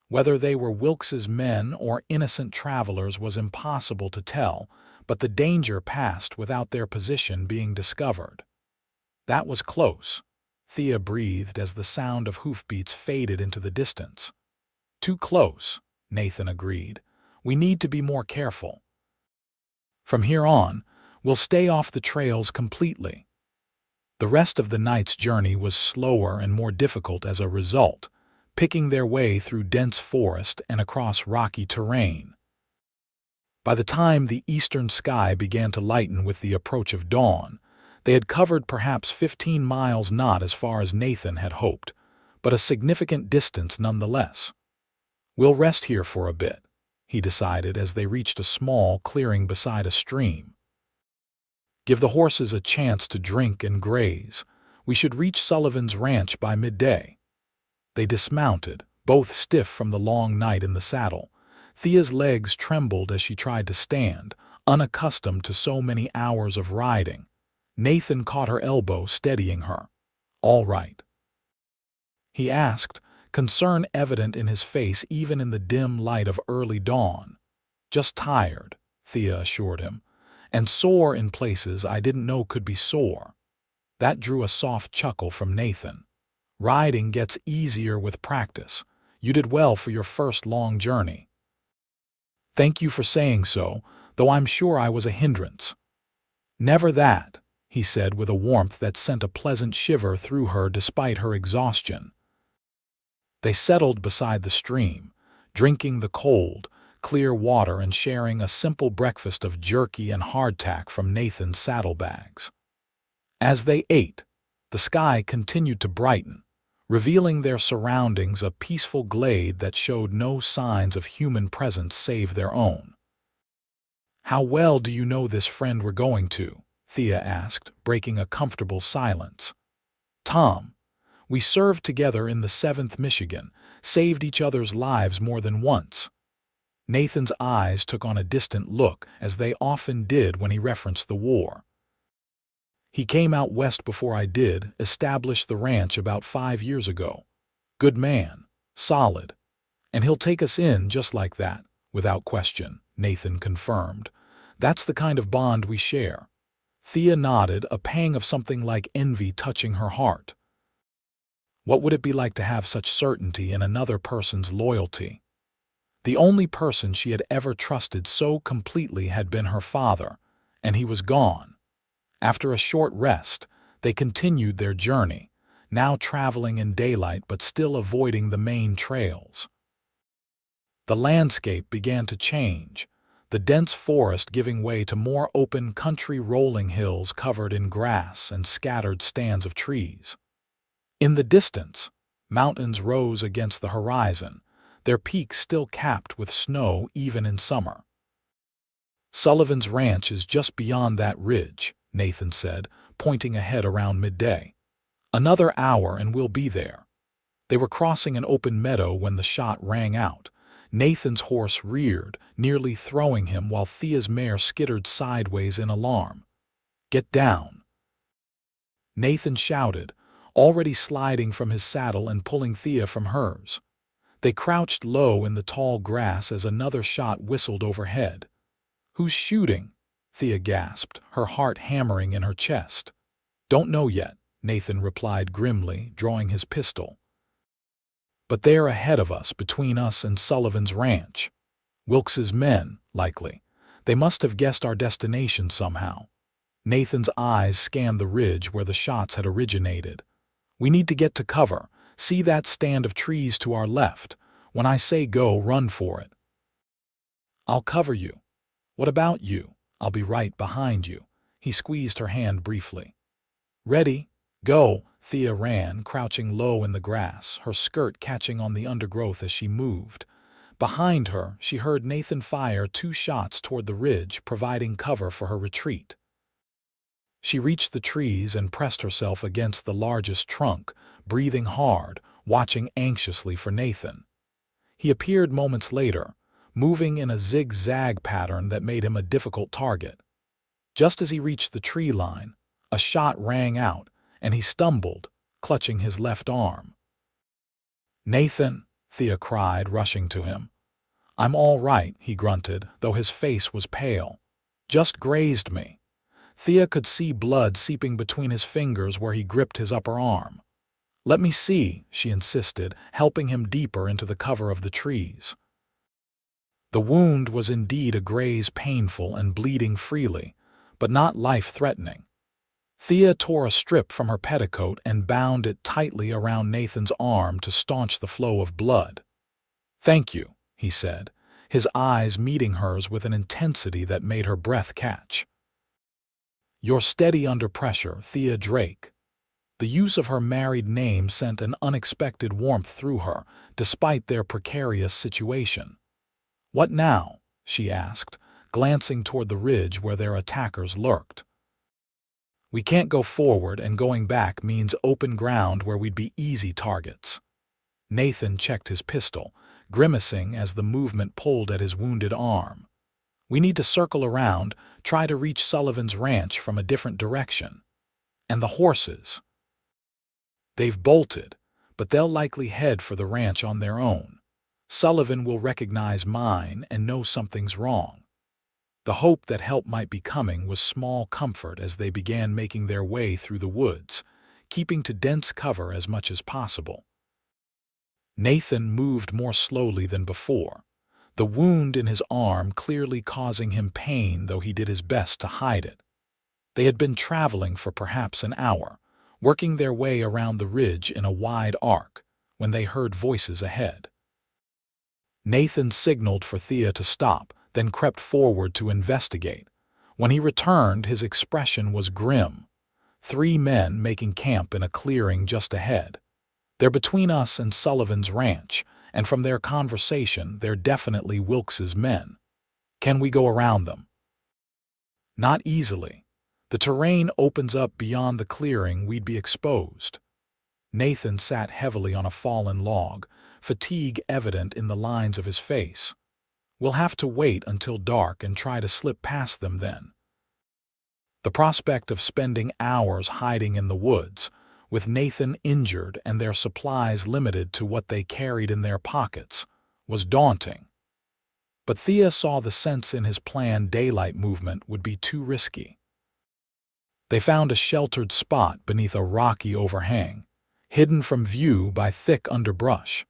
Whether they were Wilkes's men or innocent travelers was impossible to tell, but the danger passed without their position being discovered. "That was close," Thea breathed as the sound of hoofbeats faded into the distance. "Too close," Nathan agreed. "We need to be more careful. From here on, we'll stay off the trails completely." The rest of the night's journey was slower and more difficult as a result, picking their way through dense forest and across rocky terrain. By the time the eastern sky began to lighten with the approach of dawn, they had covered perhaps 15 miles, not as far as Nathan had hoped, but a significant distance nonetheless. "We'll rest here for a bit," he decided as they reached a small clearing beside a stream. "Give the horses a chance to drink and graze. We should reach Sullivan's ranch by midday." They dismounted, both stiff from the long night in the saddle. Thea's legs trembled as she tried to stand, unaccustomed to so many hours of riding. Nathan caught her elbow, steadying her. "All right?" he asked, concern evident in his face even in the dim light of early dawn. "Just tired," Thea assured him, "and sore in places I didn't know could be sore." That drew a soft chuckle from Nathan. "Riding gets easier with practice. You did well for your first long journey." "Thank you for saying so, though I'm sure I was a hindrance." "Never that," he said with a warmth that sent a pleasant shiver through her despite her exhaustion. They settled beside the stream, drinking the cold, clear water and sharing a simple breakfast of jerky and hardtack from Nathan's saddlebags. As they ate, the sky continued to brighten, revealing their surroundings, a peaceful glade that showed no signs of human presence save their own. How well do you know this friend we're going to? Thea asked, breaking a comfortable silence. Tom. We served together in the 7th Michigan, saved each other's lives more than once. Nathan's eyes took on a distant look, as they often did when he referenced the war. He came out west before I did, established the ranch about 5 years ago. Good man. Solid. And he'll take us in just like that, without question, Nathan confirmed. That's the kind of bond we share. Thea nodded, a pang of something like envy touching her heart. What would it be like to have such certainty in another person's loyalty? The only person she had ever trusted so completely had been her father, and he was gone. After a short rest, they continued their journey, now traveling in daylight but still avoiding the main trails. The landscape began to change, the dense forest giving way to more open country rolling hills covered in grass and scattered stands of trees. In the distance, mountains rose against the horizon, their peaks still capped with snow even in summer. Sullivan's ranch is just beyond that ridge, Nathan said, pointing ahead around midday. Another hour and we'll be there. They were crossing an open meadow when the shot rang out. Nathan's horse reared, nearly throwing him, while Thea's mare skittered sideways in alarm. Get down! Nathan shouted, already sliding from his saddle and pulling Thea from hers. They crouched low in the tall grass as another shot whistled overhead. Who's shooting? Thea gasped, her heart hammering in her chest. Don't know yet, Nathan replied grimly, drawing his pistol. But they're ahead of us, between us and Sullivan's ranch. Wilkes's men, likely. They must have guessed our destination somehow. Nathan's eyes scanned the ridge where the shots had originated. We need to get to cover. See that stand of trees to our left. When I say go, run for it. I'll cover you. What about you? I'll be right behind you. He squeezed her hand briefly. Ready? Go! Thea ran, crouching low in the grass, her skirt catching on the undergrowth as she moved. Behind her, she heard Nathan fire 2 shots toward the ridge, providing cover for her retreat. She reached the trees and pressed herself against the largest trunk, breathing hard, watching anxiously for Nathan. He appeared moments later, moving in a zigzag pattern that made him a difficult target. Just as he reached the tree line, a shot rang out, and he stumbled, clutching his left arm. Nathan, Thea cried, rushing to him. I'm all right, he grunted, though his face was pale. Just grazed me. Thea could see blood seeping between his fingers where he gripped his upper arm. Let me see, she insisted, helping him deeper into the cover of the trees. The wound was indeed a graze, painful and bleeding freely, but not life-threatening. Thea tore a strip from her petticoat and bound it tightly around Nathan's arm to staunch the flow of blood. Thank you, he said, his eyes meeting hers with an intensity that made her breath catch. You're steady under pressure, Thea Drake. The use of her married name sent an unexpected warmth through her, despite their precarious situation. What now? She asked, glancing toward the ridge where their attackers lurked. We can't go forward, and going back means open ground where we'd be easy targets. Nathan checked his pistol, grimacing as the movement pulled at his wounded arm. We need to circle around, try to reach Sullivan's ranch from a different direction. And the horses? They've bolted, but they'll likely head for the ranch on their own. Sullivan will recognize mine and know something's wrong. The hope that help might be coming was small comfort as they began making their way through the woods, keeping to dense cover as much as possible. Nathan moved more slowly than before, the wound in his arm clearly causing him pain, though he did his best to hide it. They had been traveling for perhaps an hour, working their way around the ridge in a wide arc, when they heard voices ahead. Nathan signaled for Thea to stop, then crept forward to investigate. When he returned, his expression was grim. 3 men making camp in a clearing just ahead. They're between us and Sullivan's ranch, and from their conversation, they're definitely Wilkes's men. Can we go around them? Not easily. The terrain opens up beyond the clearing, we'd be exposed. Nathan sat heavily on a fallen log, fatigue evident in the lines of his face. We'll have to wait until dark and try to slip past them then. The prospect of spending hours hiding in the woods, with Nathan injured and their supplies limited to what they carried in their pockets, was daunting. But Thea saw the sense in his plan daylight movement would be too risky. They found a sheltered spot beneath a rocky overhang, hidden from view by thick underbrush.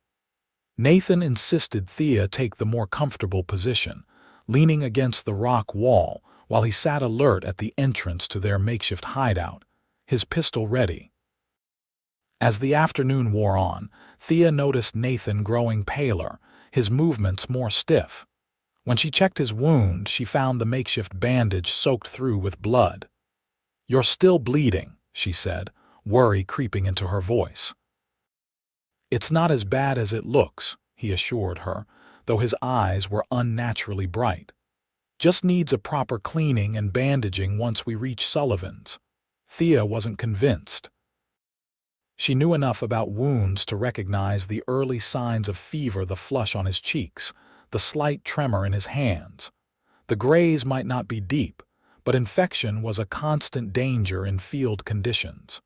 Nathan insisted Thea take the more comfortable position, leaning against the rock wall while he sat alert at the entrance to their makeshift hideout, his pistol ready. As the afternoon wore on, Thea noticed Nathan growing paler, his movements more stiff. When she checked his wound, she found the makeshift bandage soaked through with blood. "You're still bleeding," she said, worry creeping into her voice. "It's not as bad as it looks," he assured her, though his eyes were unnaturally bright. "Just needs a proper cleaning and bandaging once we reach Sullivan's." Thea wasn't convinced. She knew enough about wounds to recognize the early signs of fever, the flush on his cheeks, the slight tremor in his hands. The graze might not be deep, but infection was a constant danger in field conditions.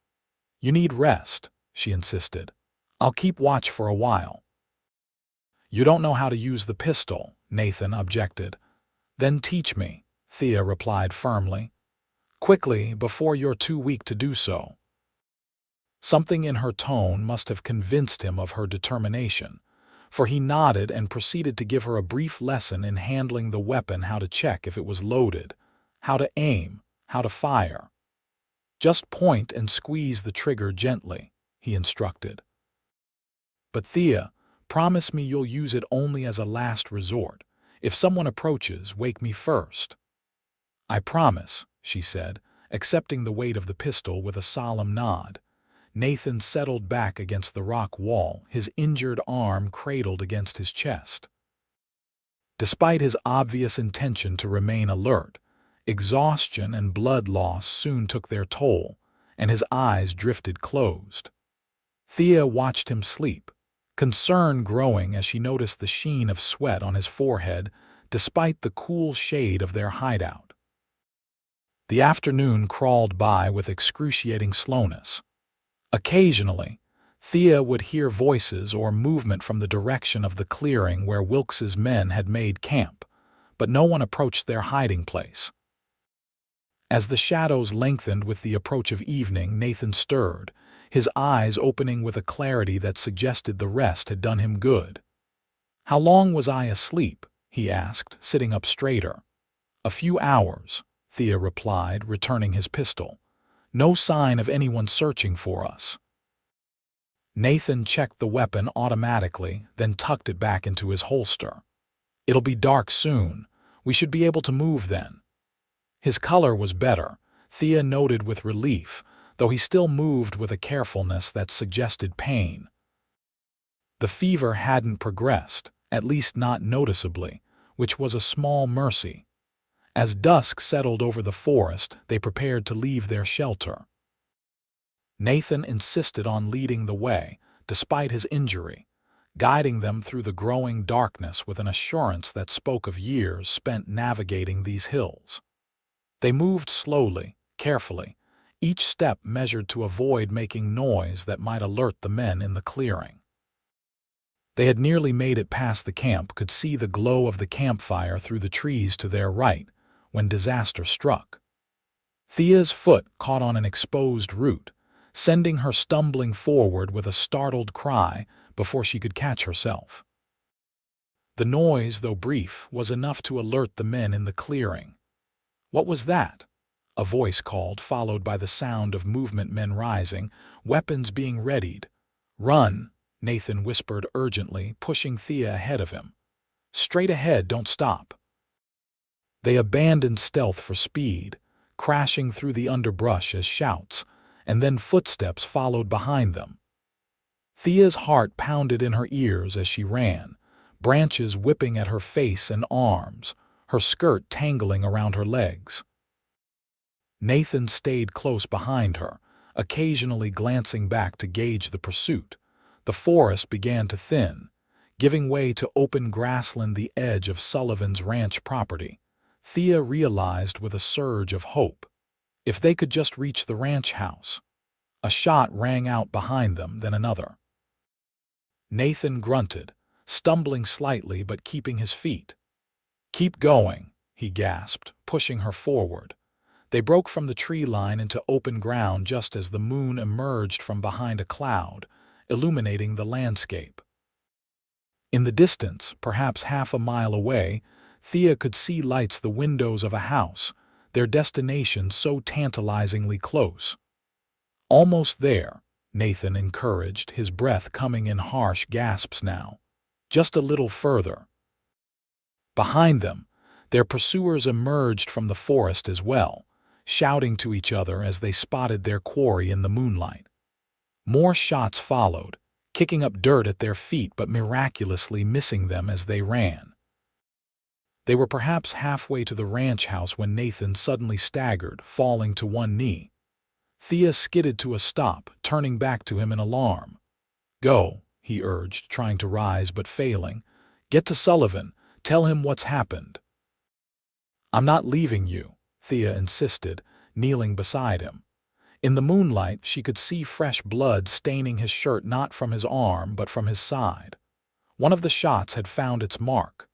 "You need rest," she insisted. "I'll keep watch for a while." "You don't know how to use the pistol," Nathan objected. "Then teach me," Thea replied firmly. "Quickly, before you're too weak to do so." Something in her tone must have convinced him of her determination, for he nodded and proceeded to give her a brief lesson in handling the weapon, how to check if it was loaded, how to aim, how to fire. "Just point and squeeze the trigger gently," he instructed. "But Thea, promise me you'll use it only as a last resort. If someone approaches, wake me first." "I promise," she said, accepting the weight of the pistol with a solemn nod. Nathan settled back against the rock wall, his injured arm cradled against his chest. Despite his obvious intention to remain alert, exhaustion and blood loss soon took their toll, and his eyes drifted closed. Thea watched him sleep, concern growing as she noticed the sheen of sweat on his forehead despite the cool shade of their hideout. The afternoon crawled by with excruciating slowness. Occasionally, Thea would hear voices or movement from the direction of the clearing where Wilkes's men had made camp, but no one approached their hiding place. As the shadows lengthened with the approach of evening, Nathan stirred, his eyes opening with a clarity that suggested the rest had done him good. "How long was I asleep?" he asked, sitting up straighter. "A few hours," Thea replied, returning his pistol. "No sign of anyone searching for us." Nathan checked the weapon automatically, then tucked it back into his holster. "It'll be dark soon. We should be able to move then." His color was better, Thea noted with relief, though he still moved with a carefulness that suggested pain. The fever hadn't progressed, at least not noticeably, which was a small mercy. As dusk settled over the forest, they prepared to leave their shelter. Nathan insisted on leading the way, despite his injury, guiding them through the growing darkness with an assurance that spoke of years spent navigating these hills. They moved slowly, carefully, each step measured to avoid making noise that might alert the men in the clearing. They had nearly made it past the camp, could see the glow of the campfire through the trees to their right, when disaster struck. Thea's foot caught on an exposed root, sending her stumbling forward with a startled cry before she could catch herself. The noise, though brief, was enough to alert the men in the clearing. "What was that?" a voice called, followed by the sound of movement, men rising, weapons being readied. "Run," Nathan whispered urgently, pushing Thea ahead of him. "Straight ahead, don't stop." They abandoned stealth for speed, crashing through the underbrush as shouts, and then footsteps followed behind them. Thea's heart pounded in her ears as she ran, branches whipping at her face and arms, her skirt tangling around her legs. Nathan stayed close behind her, occasionally glancing back to gauge the pursuit. The forest began to thin, giving way to open grassland the edge of Sullivan's ranch property. Thea realized with a surge of hope. If they could just reach the ranch house. A shot rang out behind them, then another. Nathan grunted, stumbling slightly but keeping his feet. "Keep going," he gasped, pushing her forward. They broke from the tree line into open ground just as the moon emerged from behind a cloud, illuminating the landscape. In the distance, perhaps half a mile away, Thea could see lights the windows of a house, their destination so tantalizingly close. "Almost there," Nathan encouraged, his breath coming in harsh gasps now. "Just a little further." Behind them, their pursuers emerged from the forest as well, shouting to each other as they spotted their quarry in the moonlight. More shots followed, kicking up dirt at their feet but miraculously missing them as they ran. They were perhaps halfway to the ranch house when Nathan suddenly staggered, falling to one knee. Thea skidded to a stop, turning back to him in alarm. "Go," he urged, trying to rise but failing. "Get to Sullivan. Tell him what's happened." "I'm not leaving you," Thea insisted, kneeling beside him. In the moonlight, she could see fresh blood staining his shirt not from his arm but from his side. One of the shots had found its mark.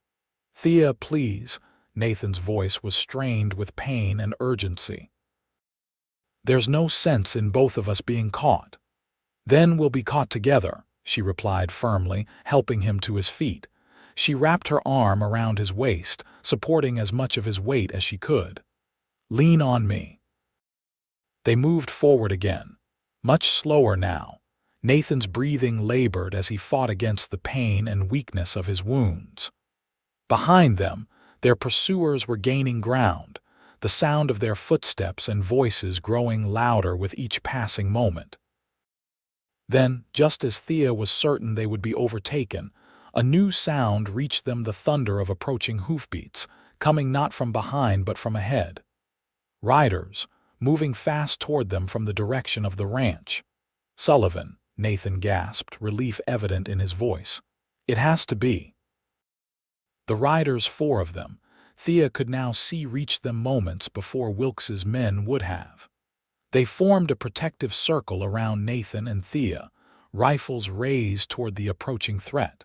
"Thea, please." Nathan's voice was strained with pain and urgency. "There's no sense in both of us being caught." "Then we'll be caught together," she replied firmly, helping him to his feet. She wrapped her arm around his waist, supporting as much of his weight as she could. "Lean on me." They moved forward again, much slower now. Nathan's breathing labored as he fought against the pain and weakness of his wounds. Behind them, their pursuers were gaining ground, the sound of their footsteps and voices growing louder with each passing moment. Then, just as Thea was certain they would be overtaken, a new sound reached them, the thunder of approaching hoofbeats, coming not from behind but from ahead. Riders, moving fast toward them from the direction of the ranch. "Sullivan," Nathan gasped, relief evident in his voice. "It has to be." The riders, 4 of them, Thea could now see, reached them moments before Wilkes's men would have. They formed a protective circle around Nathan and Thea, rifles raised toward the approaching threat.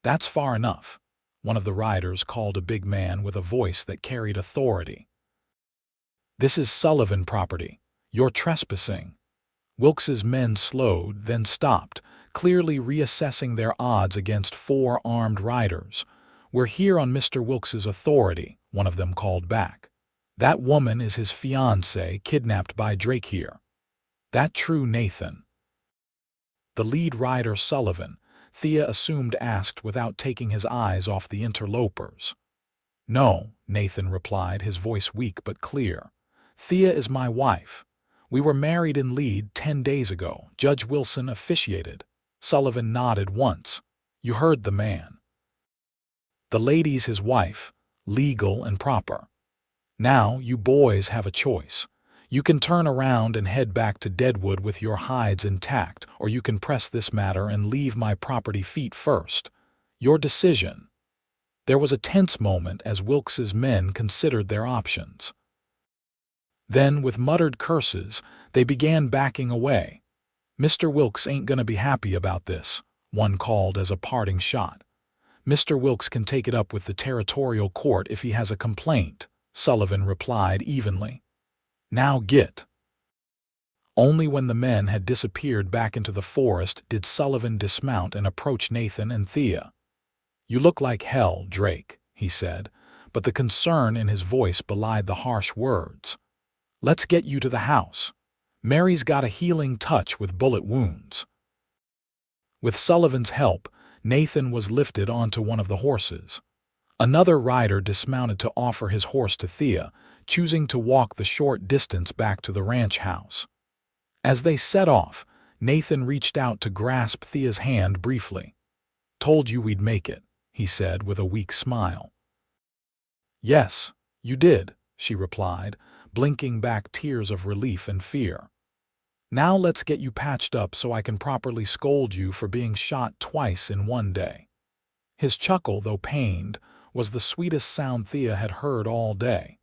"That's far enough," one of the riders called, a big man with a voice that carried authority. "This is Sullivan property. You're trespassing." Wilkes's men slowed, then stopped, clearly reassessing their odds against 4 armed riders. "We're here on Mr. Wilkes's authority," one of them called back. "That woman is his fiancée, kidnapped by Drake here." "That true, Nathan?" The lead rider, Sullivan, Thea assumed asked without taking his eyes off the interlopers. "No," Nathan replied, his voice weak but clear. "Thea is my wife. We were married in Lead 10 days ago. Judge Wilson officiated." Sullivan nodded once. "You heard the man. The lady's his wife, legal and proper. Now you boys have a choice. You can turn around and head back to Deadwood with your hides intact, or you can press this matter and leave my property feet first. Your decision." There was a tense moment as Wilkes's men considered their options. Then, with muttered curses, they began backing away. "Mr. Wilkes ain't gonna be happy about this," one called as a parting shot. "Mr. Wilkes can take it up with the territorial court if he has a complaint," Sullivan replied evenly. "Now get." Only when the men had disappeared back into the forest did Sullivan dismount and approach Nathan and Thea. "You look like hell, Drake," he said, but the concern in his voice belied the harsh words. "Let's get you to the house. Mary's got a healing touch with bullet wounds." With Sullivan's help, Nathan was lifted onto one of the horses. Another rider dismounted to offer his horse to Thea, choosing to walk the short distance back to the ranch house. As they set off, Nathan reached out to grasp Thea's hand briefly. "Told you we'd make it," he said with a weak smile. "Yes, you did," she replied, blinking back tears of relief and fear. "Now let's get you patched up so I can properly scold you for being shot twice in one day." His chuckle, though pained, was the sweetest sound Thea had heard all day.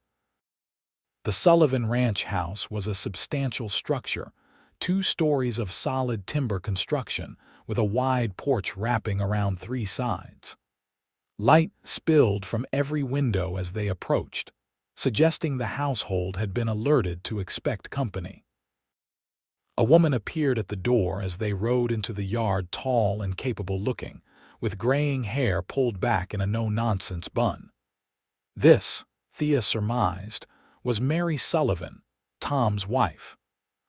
The Sullivan Ranch house was a substantial structure, 2 stories of solid timber construction, with a wide porch wrapping around 3 sides. Light spilled from every window as they approached, suggesting the household had been alerted to expect company. A woman appeared at the door as they rode into the yard, tall and capable-looking, with graying hair pulled back in a no-nonsense bun. This, Thea surmised, was Mary Sullivan, Tom's wife.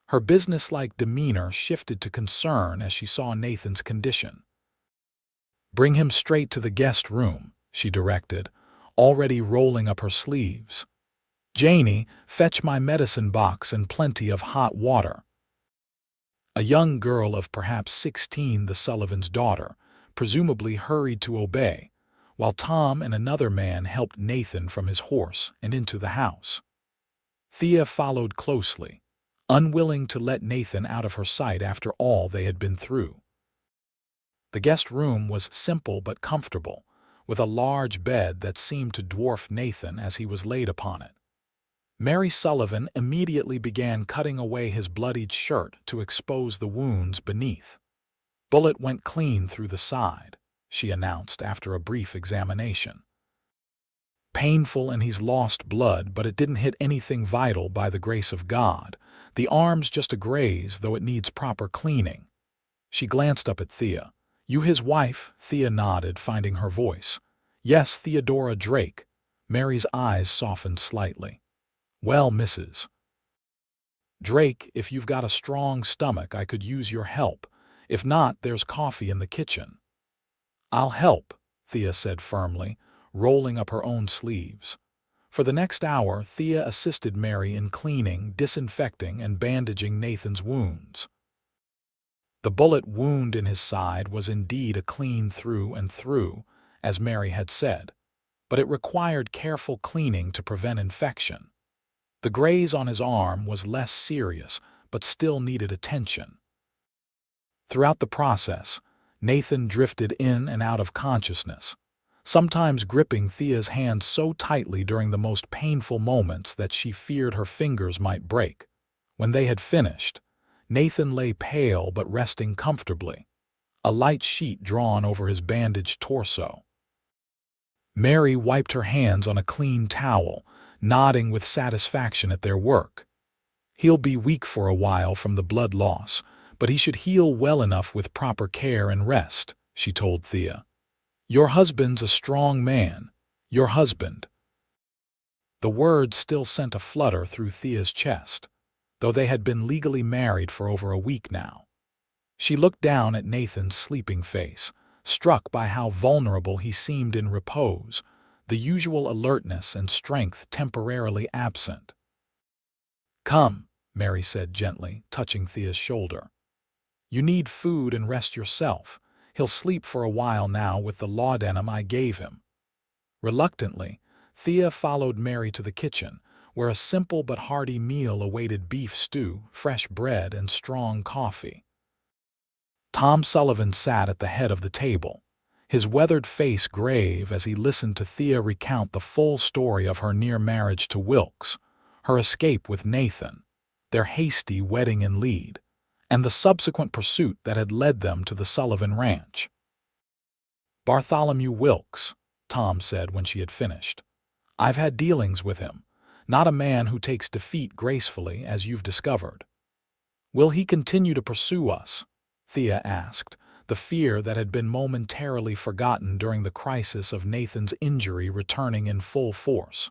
Her businesslike demeanor shifted to concern as she saw Nathan's condition. "Bring him straight to the guest room," she directed, already rolling up her sleeves. "Janie, fetch my medicine box and plenty of hot water." A young girl of perhaps 16, the Sullivan's daughter, presumably hurried to obey, while Tom and another man helped Nathan from his horse and into the house. Thea followed closely, unwilling to let Nathan out of her sight after all they had been through. The guest room was simple but comfortable, with a large bed that seemed to dwarf Nathan as he was laid upon it. Mary Sullivan immediately began cutting away his bloodied shirt to expose the wounds beneath. "Bullet went clean through the side," she announced after a brief examination. "Painful, and he's lost blood, but it didn't hit anything vital by the grace of God. The arm's just a graze, though it needs proper cleaning." She glanced up at Thea. "You his wife?" Thea nodded, finding her voice. "Yes, Theodora Drake." Mary's eyes softened slightly. "Well, Mrs. Drake, if you've got a strong stomach, I could use your help. If not, there's coffee in the kitchen." "I'll help," Thea said firmly, rolling up her own sleeves. For the next hour, Thea assisted Mary in cleaning, disinfecting, and bandaging Nathan's wounds. The bullet wound in his side was indeed a clean through and through, as Mary had said, but it required careful cleaning to prevent infection. The graze on his arm was less serious, but still needed attention. Throughout the process, Nathan drifted in and out of consciousness, sometimes gripping Thea's hand so tightly during the most painful moments that she feared her fingers might break. When they had finished, Nathan lay pale but resting comfortably, a light sheet drawn over his bandaged torso. Mary wiped her hands on a clean towel, nodding with satisfaction at their work. "He'll be weak for a while from the blood loss, but he should heal well enough with proper care and rest," she told Thea. "Your husband's a strong man. Your husband." The words still sent a flutter through Thea's chest, though they had been legally married for over a week now. She looked down at Nathan's sleeping face, struck by how vulnerable he seemed in repose, the usual alertness and strength temporarily absent. "Come," Mary said gently, touching Thea's shoulder. "You need food and rest yourself. He'll sleep for a while now with the laudanum I gave him." Reluctantly, Thea followed Mary to the kitchen, where a simple but hearty meal awaited: beef stew, fresh bread, and strong coffee. Tom Sullivan sat at the head of the table, his weathered face grave as he listened to Thea recount the full story of her near marriage to Wilkes, her escape with Nathan, their hasty wedding in Lead, and the subsequent pursuit that had led them to the Sullivan Ranch. "Bartholomew Wilkes," Tom said when she had finished. "I've had dealings with him. Not a man who takes defeat gracefully, as you've discovered." "Will he continue to pursue us?" Thea asked, the fear that had been momentarily forgotten during the crisis of Nathan's injury returning in full force.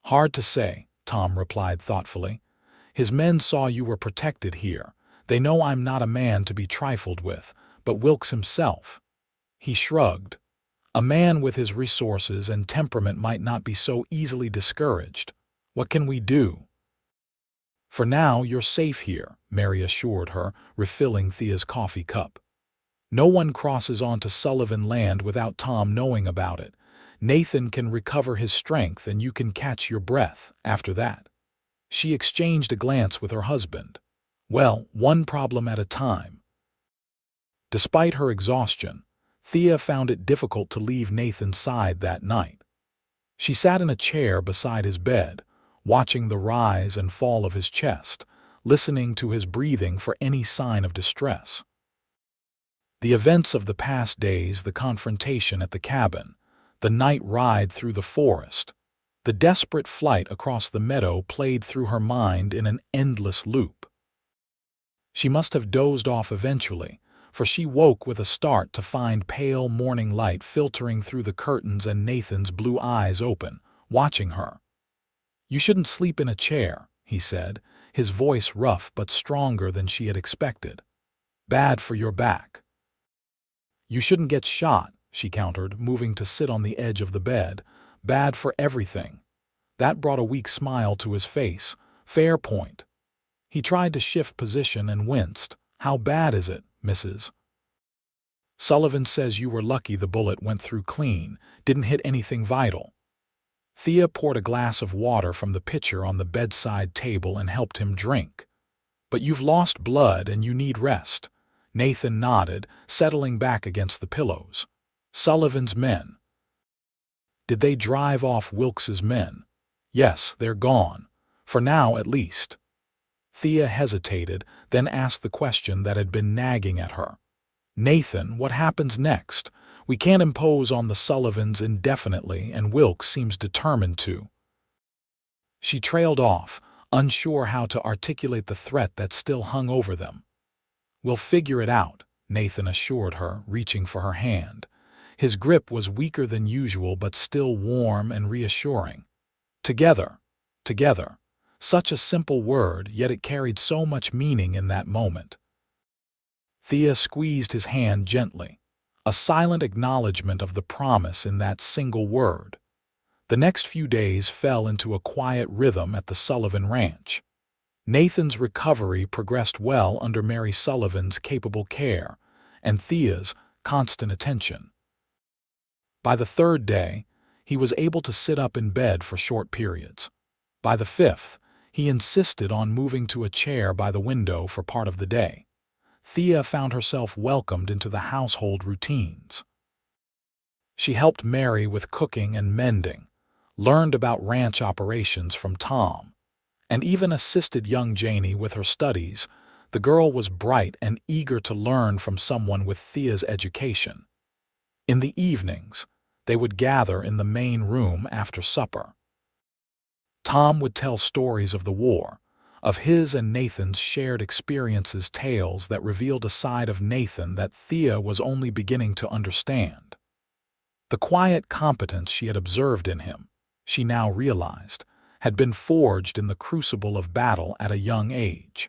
"Hard to say," Tom replied thoughtfully. "His men saw you were protected here. They know I'm not a man to be trifled with, but Wilkes himself." He shrugged. "A man with his resources and temperament might not be so easily discouraged. What can we do?" "For now, you're safe here," Mary assured her, refilling Thea's coffee cup. "No one crosses onto Sullivan land without Tom knowing about it. Nathan can recover his strength and you can catch your breath after that." She exchanged a glance with her husband. Well, one problem at a time. Despite her exhaustion, Thea found it difficult to leave Nathan's side that night. She sat in a chair beside his bed, watching the rise and fall of his chest, listening to his breathing for any sign of distress. The events of the past days, the confrontation at the cabin, the night ride through the forest, the desperate flight across the meadow played through her mind in an endless loop. She must have dozed off eventually, for she woke with a start to find pale morning light filtering through the curtains and Nathan's blue eyes open, watching her. "You shouldn't sleep in a chair," he said, his voice rough but stronger than she had expected. "Bad for your back." "You shouldn't get shot," she countered, moving to sit on the edge of the bed. "Bad for everything." That brought a weak smile to his face. "Fair point." He tried to shift position and winced. "How bad is it, Mrs.? "Sullivan says you were lucky the bullet went through clean, didn't hit anything vital." Thea poured a glass of water from the pitcher on the bedside table and helped him drink. "But you've lost blood and you need rest." Nathan nodded, settling back against the pillows. "Sullivan's men." "Did they drive off Wilkes's men?" "Yes, they're gone. For now, at least." Thea hesitated, then asked the question that had been nagging at her. "Nathan, what happens next? We can't impose on the Sullivans indefinitely, and Wilkes seems determined to." She trailed off, unsure how to articulate the threat that still hung over them. "We'll figure it out," Nathan assured her, reaching for her hand. His grip was weaker than usual but still warm and reassuring. Together. Together. Such a simple word, yet it carried so much meaning in that moment. Thea squeezed his hand gently, a silent acknowledgement of the promise in that single word. The next few days fell into a quiet rhythm at the Sullivan Ranch. Nathan's recovery progressed well under Mary Sullivan's capable care and Thea's constant attention. By the third day, he was able to sit up in bed for short periods. By the fifth, he insisted on moving to a chair by the window for part of the day. Thea found herself welcomed into the household routines. She helped Mary with cooking and mending, learned about ranch operations from Tom, and even assisted young Janie with her studies. The girl was bright and eager to learn from someone with Thea's education. In the evenings, they would gather in the main room after supper. Tom would tell stories of the war, of his and Nathan's shared experiences, tales that revealed a side of Nathan that Thea was only beginning to understand. The quiet competence she had observed in him, she now realized, had been forged in the crucible of battle at a young age.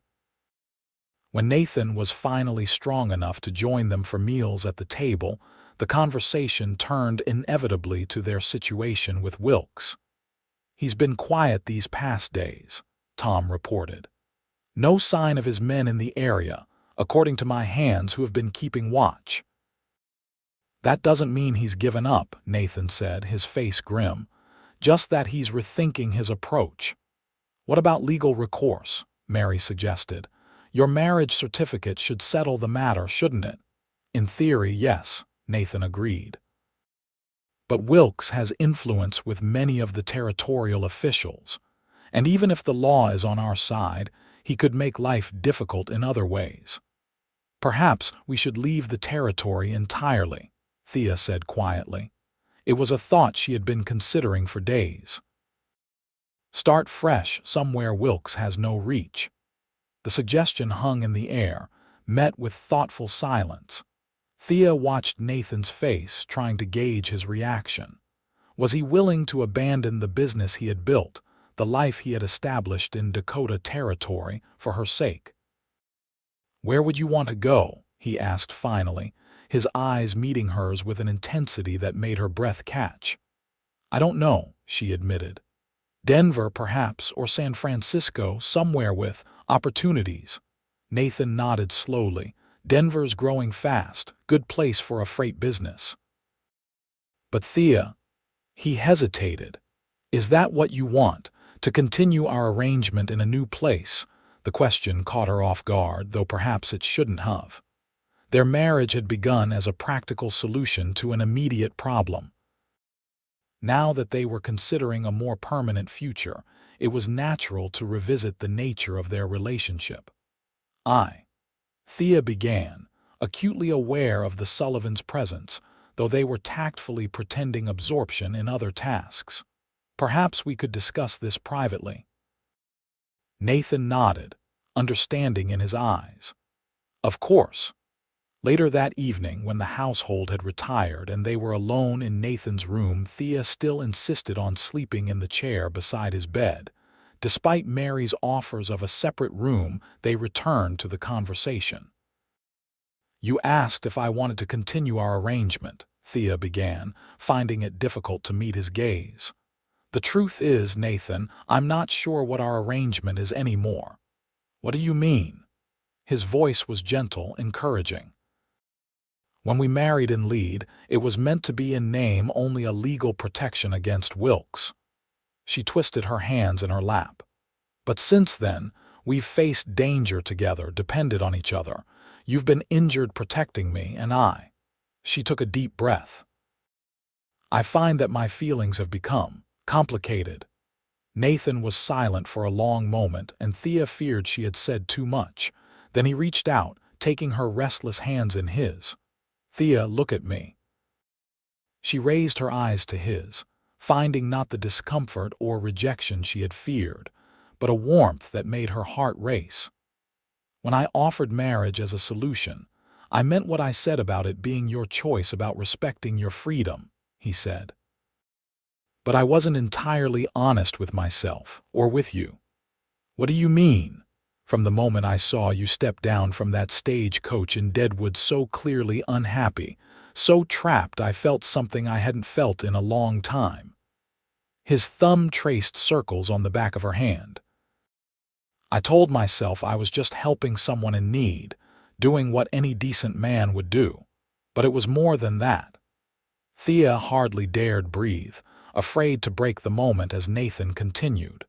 When Nathan was finally strong enough to join them for meals at the table, the conversation turned inevitably to their situation with Wilkes. "He's been quiet these past days," Tom reported. "No sign of his men in the area, according to my hands who have been keeping watch." "That doesn't mean he's given up," Nathan said, his face grim. "Just that he's rethinking his approach." "What about legal recourse?" Mary suggested. "Your marriage certificate should settle the matter, shouldn't it?" "In theory, yes," Nathan agreed. "But Wilkes has influence with many of the territorial officials, and even if the law is on our side, he could make life difficult in other ways." "Perhaps we should leave the territory entirely," Thea said quietly. It was a thought she had been considering for days. "Start fresh somewhere Wilkes has no reach." The suggestion hung in the air, met with thoughtful silence. Thea watched Nathan's face, trying to gauge his reaction. Was he willing to abandon the business he had built, the life he had established in Dakota Territory, for her sake? "Where would you want to go?" he asked finally, his eyes meeting hers with an intensity that made her breath catch. "I don't know," she admitted. "Denver, perhaps, or San Francisco, somewhere with opportunities." Nathan nodded slowly. "Denver's growing fast, good place for a freight business." "But Thea," he hesitated, "is that what you want, To continue our arrangement in a new place. The question caught her off guard, though perhaps it shouldn't have. Their marriage had begun as a practical solution to an immediate problem. Now that they were considering a more permanent future, it was natural to revisit the nature of their relationship. Thea began, acutely aware of the Sullivans' presence, though they were tactfully pretending absorption in other tasks. Perhaps we could discuss this privately. Nathan nodded, understanding in his eyes. Of course. Later that evening, when the household had retired and they were alone in Nathan's room, Thea still insisted on sleeping in the chair beside his bed. Despite Mary's offers of a separate room, they returned to the conversation. "You asked if I wanted to continue our arrangement," Thea began, finding it difficult to meet his gaze. "The truth is, Nathan, I'm not sure what our arrangement is anymore." "What do you mean?" His voice was gentle, encouraging. "When we married in Lead, it was meant to be in name only a legal protection against Wilkes." She twisted her hands in her lap. "But since then, we've faced danger together, depended on each other. You've been injured protecting me, and I." She took a deep breath. "I find that my feelings have become complicated." Nathan was silent for a long moment, and Thea feared she had said too much. Then he reached out, taking her restless hands in his. "Thea, look at me." She raised her eyes to his, finding not the discomfort or rejection she had feared, but a warmth that made her heart race. "When I offered marriage as a solution, I meant what I said about it being your choice, about respecting your freedom," he said. "But I wasn't entirely honest with myself, or with you." "What do you mean?" "From the moment I saw you step down from that stagecoach in Deadwood so clearly unhappy, so trapped, I felt something I hadn't felt in a long time." His thumb traced circles on the back of her hand. "I told myself I was just helping someone in need, doing what any decent man would do. But it was more than that." Thea hardly dared breathe, afraid to break the moment as Nathan continued.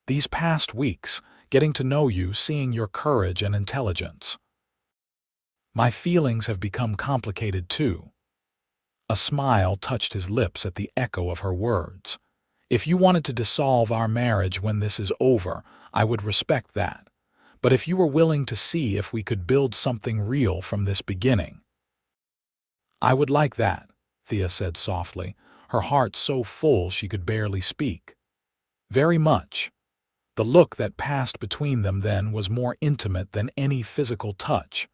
"These past weeks, getting to know you, seeing your courage and intelligence. My feelings have become complicated too." A smile touched his lips at the echo of her words. "If you wanted to dissolve our marriage when this is over, I would respect that. But if you were willing to see if we could build something real from this beginning." "I would like that," Thea said softly, her heart so full she could barely speak. "Very much." The look that passed between them then was more intimate than any physical touch.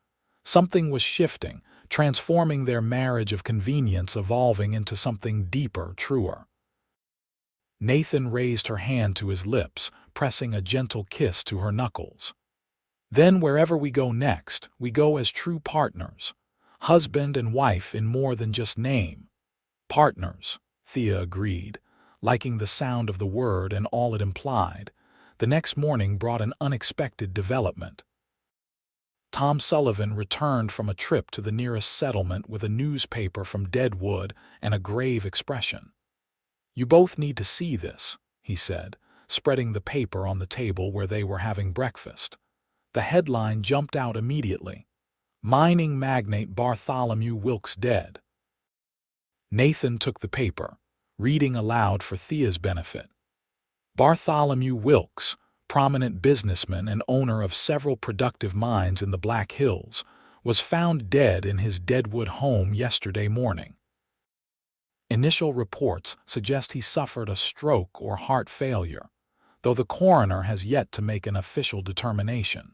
Something was shifting, transforming their marriage of convenience, evolving into something deeper, truer. Nathan raised her hand to his lips, pressing a gentle kiss to her knuckles. "Then wherever we go next, we go as true partners. Husband and wife in more than just name." "Partners," Thea agreed, liking the sound of the word and all it implied. The next morning brought an unexpected development. Tom Sullivan returned from a trip to the nearest settlement with a newspaper from Deadwood and a grave expression. "You both need to see this," he said, spreading the paper on the table where they were having breakfast. The headline jumped out immediately. "Mining magnate Bartholomew Wilkes dead." Nathan took the paper, reading aloud for Thea's benefit. "Bartholomew Wilkes, prominent businessman and owner of several productive mines in the Black Hills, was found dead in his Deadwood home yesterday morning. Initial reports suggest he suffered a stroke or heart failure, though the coroner has yet to make an official determination.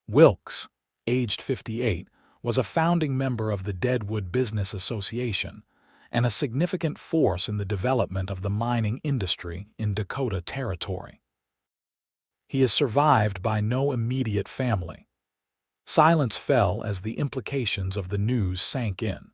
Wilkes, aged 58, was a founding member of the Deadwood Business Association and a significant force in the development of the mining industry in Dakota Territory. He is survived by no immediate family." Silence fell as the implications of the news sank in.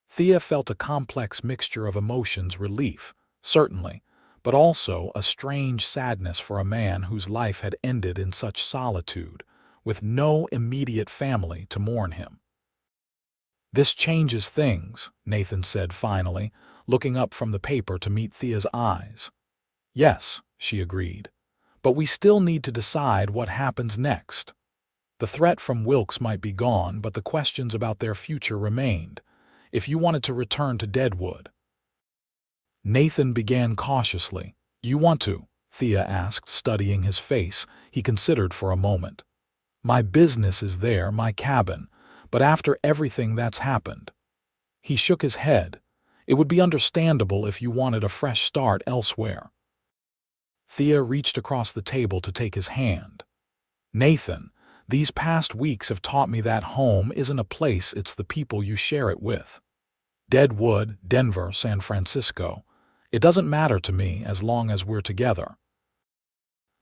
Thea felt a complex mixture of emotions: relief, certainly, but also a strange sadness for a man whose life had ended in such solitude, with no immediate family to mourn him. "This changes things," Nathan said finally, looking up from the paper to meet Thea's eyes. "Yes," she agreed. "But we still need to decide what happens next." The threat from Wilkes might be gone, but the questions about their future remained. If you wanted to return to Deadwood. Nathan began cautiously. "You want to?" Thea asked, studying his face. He considered for a moment. "My business is there, my cabin, but after everything that's happened." He shook his head. "It would be understandable if you wanted a fresh start elsewhere." Thea reached across the table to take his hand. "Nathan, these past weeks have taught me that home isn't a place, it's the people you share it with. Deadwood, Denver, San Francisco. It doesn't matter to me as long as we're together."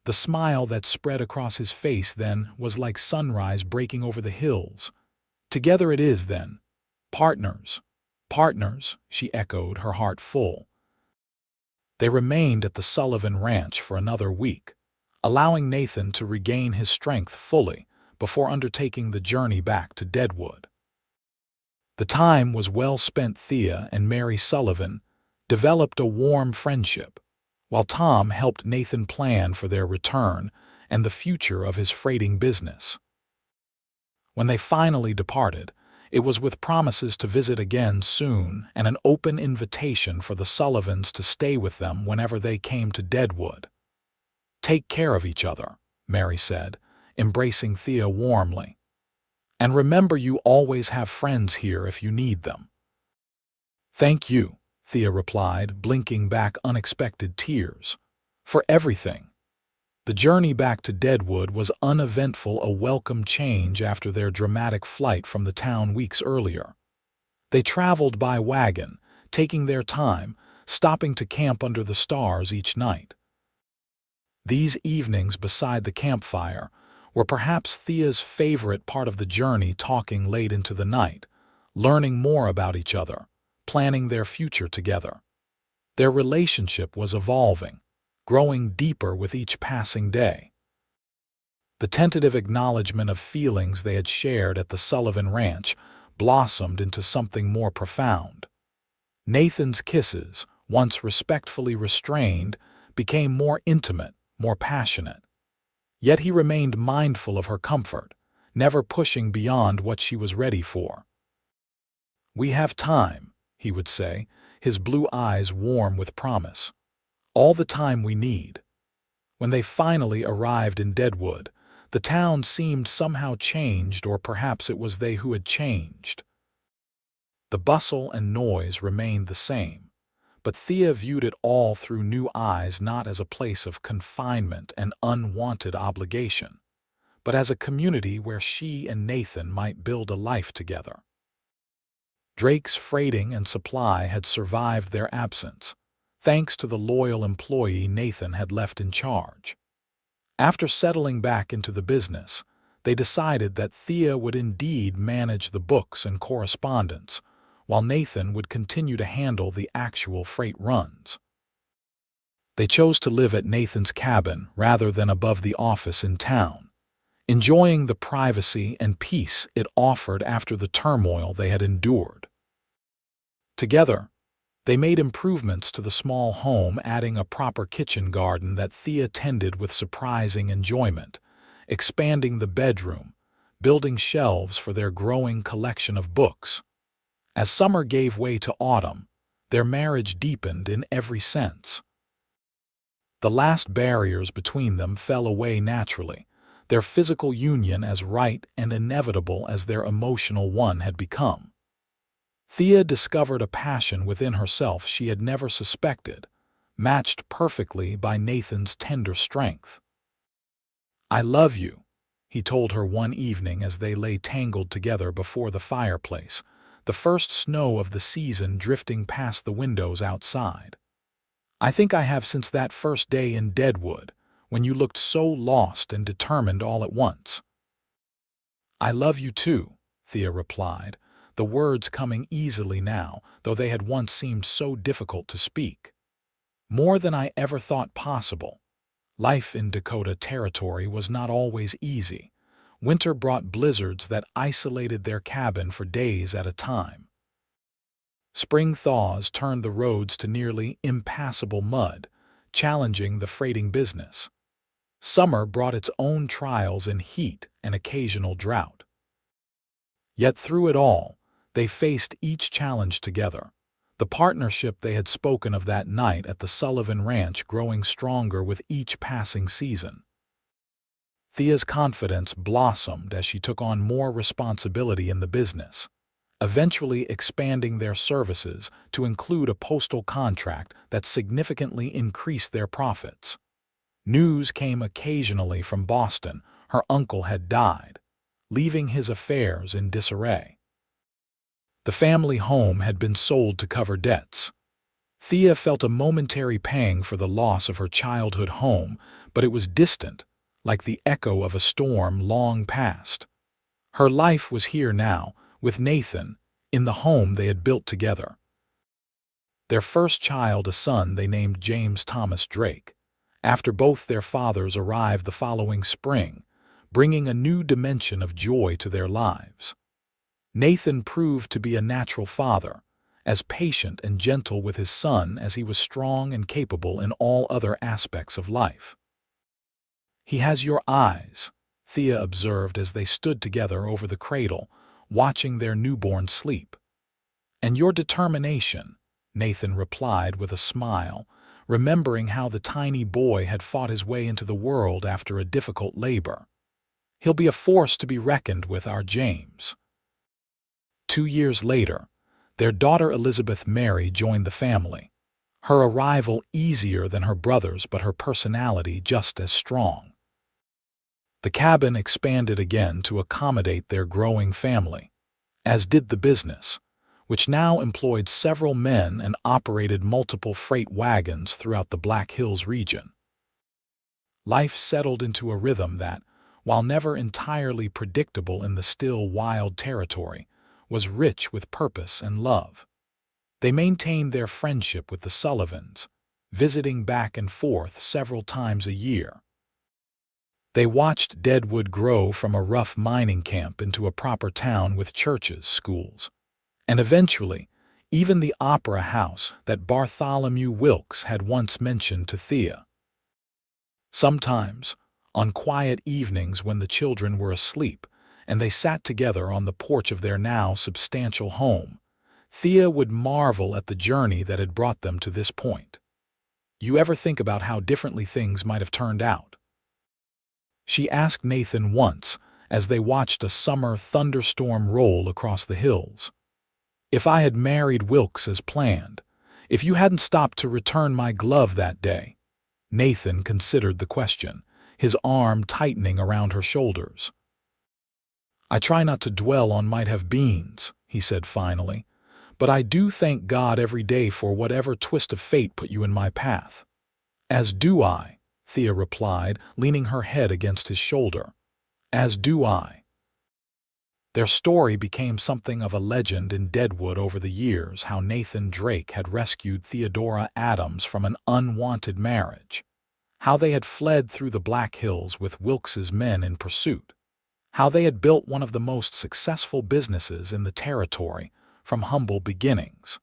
The smile that spread across his face then was like sunrise breaking over the hills. "Together it is, then. Partners." "Partners," she echoed, her heart full. They remained at the Sullivan Ranch for another week, allowing Nathan to regain his strength fully before undertaking the journey back to Deadwood. The time was well spent. Thea and Mary Sullivan developed a warm friendship, while Tom helped Nathan plan for their return and the future of his freighting business. When they finally departed, it was with promises to visit again soon and an open invitation for the Sullivans to stay with them whenever they came to Deadwood. "Take care of each other," Mary said, embracing Thea warmly. "And remember, you always have friends here if you need them." "Thank you," Thea replied, blinking back unexpected tears. "For everything." The journey back to Deadwood was uneventful, a welcome change after their dramatic flight from the town weeks earlier. They traveled by wagon, taking their time, stopping to camp under the stars each night. These evenings beside the campfire were perhaps Thea's favorite part of the journey, talking late into the night, learning more about each other, planning their future together. Their relationship was evolving, growing deeper with each passing day. The tentative acknowledgement of feelings they had shared at the Sullivan Ranch blossomed into something more profound. Nathan's kisses, once respectfully restrained, became more intimate, more passionate. Yet he remained mindful of her comfort, never pushing beyond what she was ready for. "We have time," he would say, his blue eyes warm with promise. "All the time we need." When they finally arrived in Deadwood, the town seemed somehow changed, or perhaps it was they who had changed. The bustle and noise remained the same, but Thea viewed it all through new eyes, not as a place of confinement and unwanted obligation, but as a community where she and Nathan might build a life together. Drake's Freighting and Supply had survived their absence, thanks to the loyal employee Nathan had left in charge. After settling back into the business, they decided that Thea would indeed manage the books and correspondence, while Nathan would continue to handle the actual freight runs. They chose to live at Nathan's cabin rather than above the office in town, enjoying the privacy and peace it offered after the turmoil they had endured. Together, they made improvements to the small home, adding a proper kitchen garden that Thea tended with surprising enjoyment, expanding the bedroom, building shelves for their growing collection of books. As summer gave way to autumn, their marriage deepened in every sense. The last barriers between them fell away naturally, their physical union as right and inevitable as their emotional one had become. Thea discovered a passion within herself she had never suspected, matched perfectly by Nathan's tender strength. "I love you," he told her one evening as they lay tangled together before the fireplace, the first snow of the season drifting past the windows outside. "I think I have since that first day in Deadwood, when you looked so lost and determined all at once." "I love you too," Thea replied, the words coming easily now, though they had once seemed so difficult to speak. "More than I ever thought possible." Life in Dakota Territory was not always easy. Winter brought blizzards that isolated their cabin for days at a time. Spring thaws turned the roads to nearly impassable mud, challenging the freighting business. Summer brought its own trials in heat and occasional drought. Yet through it all, they faced each challenge together, the partnership they had spoken of that night at the Sullivan Ranch growing stronger with each passing season. Thea's confidence blossomed as she took on more responsibility in the business, eventually expanding their services to include a postal contract that significantly increased their profits. News came occasionally from Boston. Her uncle had died, leaving his affairs in disarray. The family home had been sold to cover debts. Thea felt a momentary pang for the loss of her childhood home, but it was distant, like the echo of a storm long past. Her life was here now, with Nathan, in the home they had built together. Their first child, a son they named James Thomas Drake, after both their fathers arrived the following spring, bringing a new dimension of joy to their lives. Nathan proved to be a natural father, as patient and gentle with his son as he was strong and capable in all other aspects of life. "He has your eyes," Thea observed as they stood together over the cradle, watching their newborn sleep. "And your determination," Nathan replied with a smile, remembering how the tiny boy had fought his way into the world after a difficult labor. "He'll be a force to be reckoned with, our James." 2 years later, their daughter Elizabeth Mary joined the family, her arrival easier than her brother's but her personality just as strong. The cabin expanded again to accommodate their growing family, as did the business, which now employed several men and operated multiple freight wagons throughout the Black Hills region. Life settled into a rhythm that, while never entirely predictable in the still wild territory, was rich with purpose and love. They maintained their friendship with the Sullivans, visiting back and forth several times a year. They watched Deadwood grow from a rough mining camp into a proper town with churches, schools, and eventually, even the opera house that Bartholomew Wilkes had once mentioned to Thea. Sometimes, on quiet evenings when the children were asleep and they sat together on the porch of their now substantial home, Thea would marvel at the journey that had brought them to this point. "You ever think about how differently things might have turned out?" she asked Nathan once as they watched a summer thunderstorm roll across the hills. "If I had married Wilkes as planned, if you hadn't stopped to return my glove that day." Nathan considered the question, his arm tightening around her shoulders. "I try not to dwell on might-have-beens," he said finally, "but I do thank God every day for whatever twist of fate put you in my path." "As do I," Thea replied, leaning her head against his shoulder. "As do I." Their story became something of a legend in Deadwood over the years, how Nathan Drake had rescued Theodora Adams from an unwanted marriage, how they had fled through the Black Hills with Wilkes's men in pursuit, how they had built one of the most successful businesses in the territory from humble beginnings.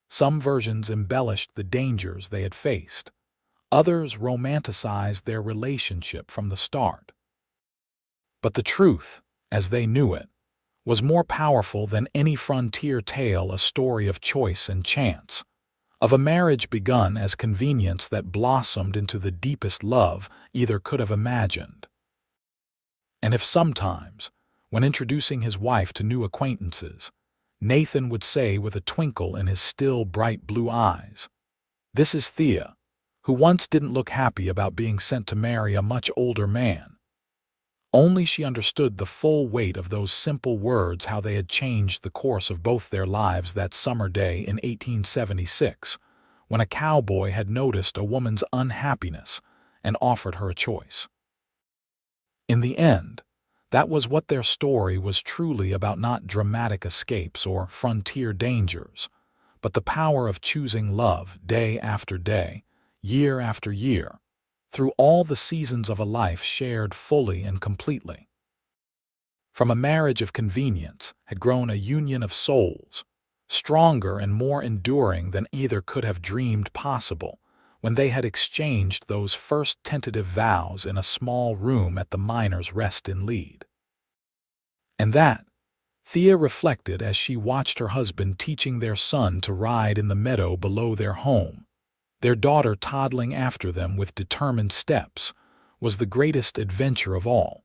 Some versions embellished the dangers they had faced. Others romanticized their relationship from the start. But the truth, as they knew it, was more powerful than any frontier tale, a story of choice and chance, of a marriage begun as convenience that blossomed into the deepest love either could have imagined. And if sometimes, when introducing his wife to new acquaintances, Nathan would say with a twinkle in his still bright blue eyes, "This is Thea, who once didn't look happy about being sent to marry a much older man," only she understood the full weight of those simple words, how they had changed the course of both their lives that summer day in 1876, when a cowboy had noticed a woman's unhappiness and offered her a choice. In the end, that was what their story was truly about, not dramatic escapes or frontier dangers, but the power of choosing love day after day, year after year, through all the seasons of a life shared fully and completely. From a marriage of convenience had grown a union of souls, stronger and more enduring than either could have dreamed possible, when they had exchanged those first tentative vows in a small room at the Miners' Rest in Lead. And that, Thea reflected as she watched her husband teaching their son to ride in the meadow below their home, their daughter toddling after them with determined steps, was the greatest adventure of all.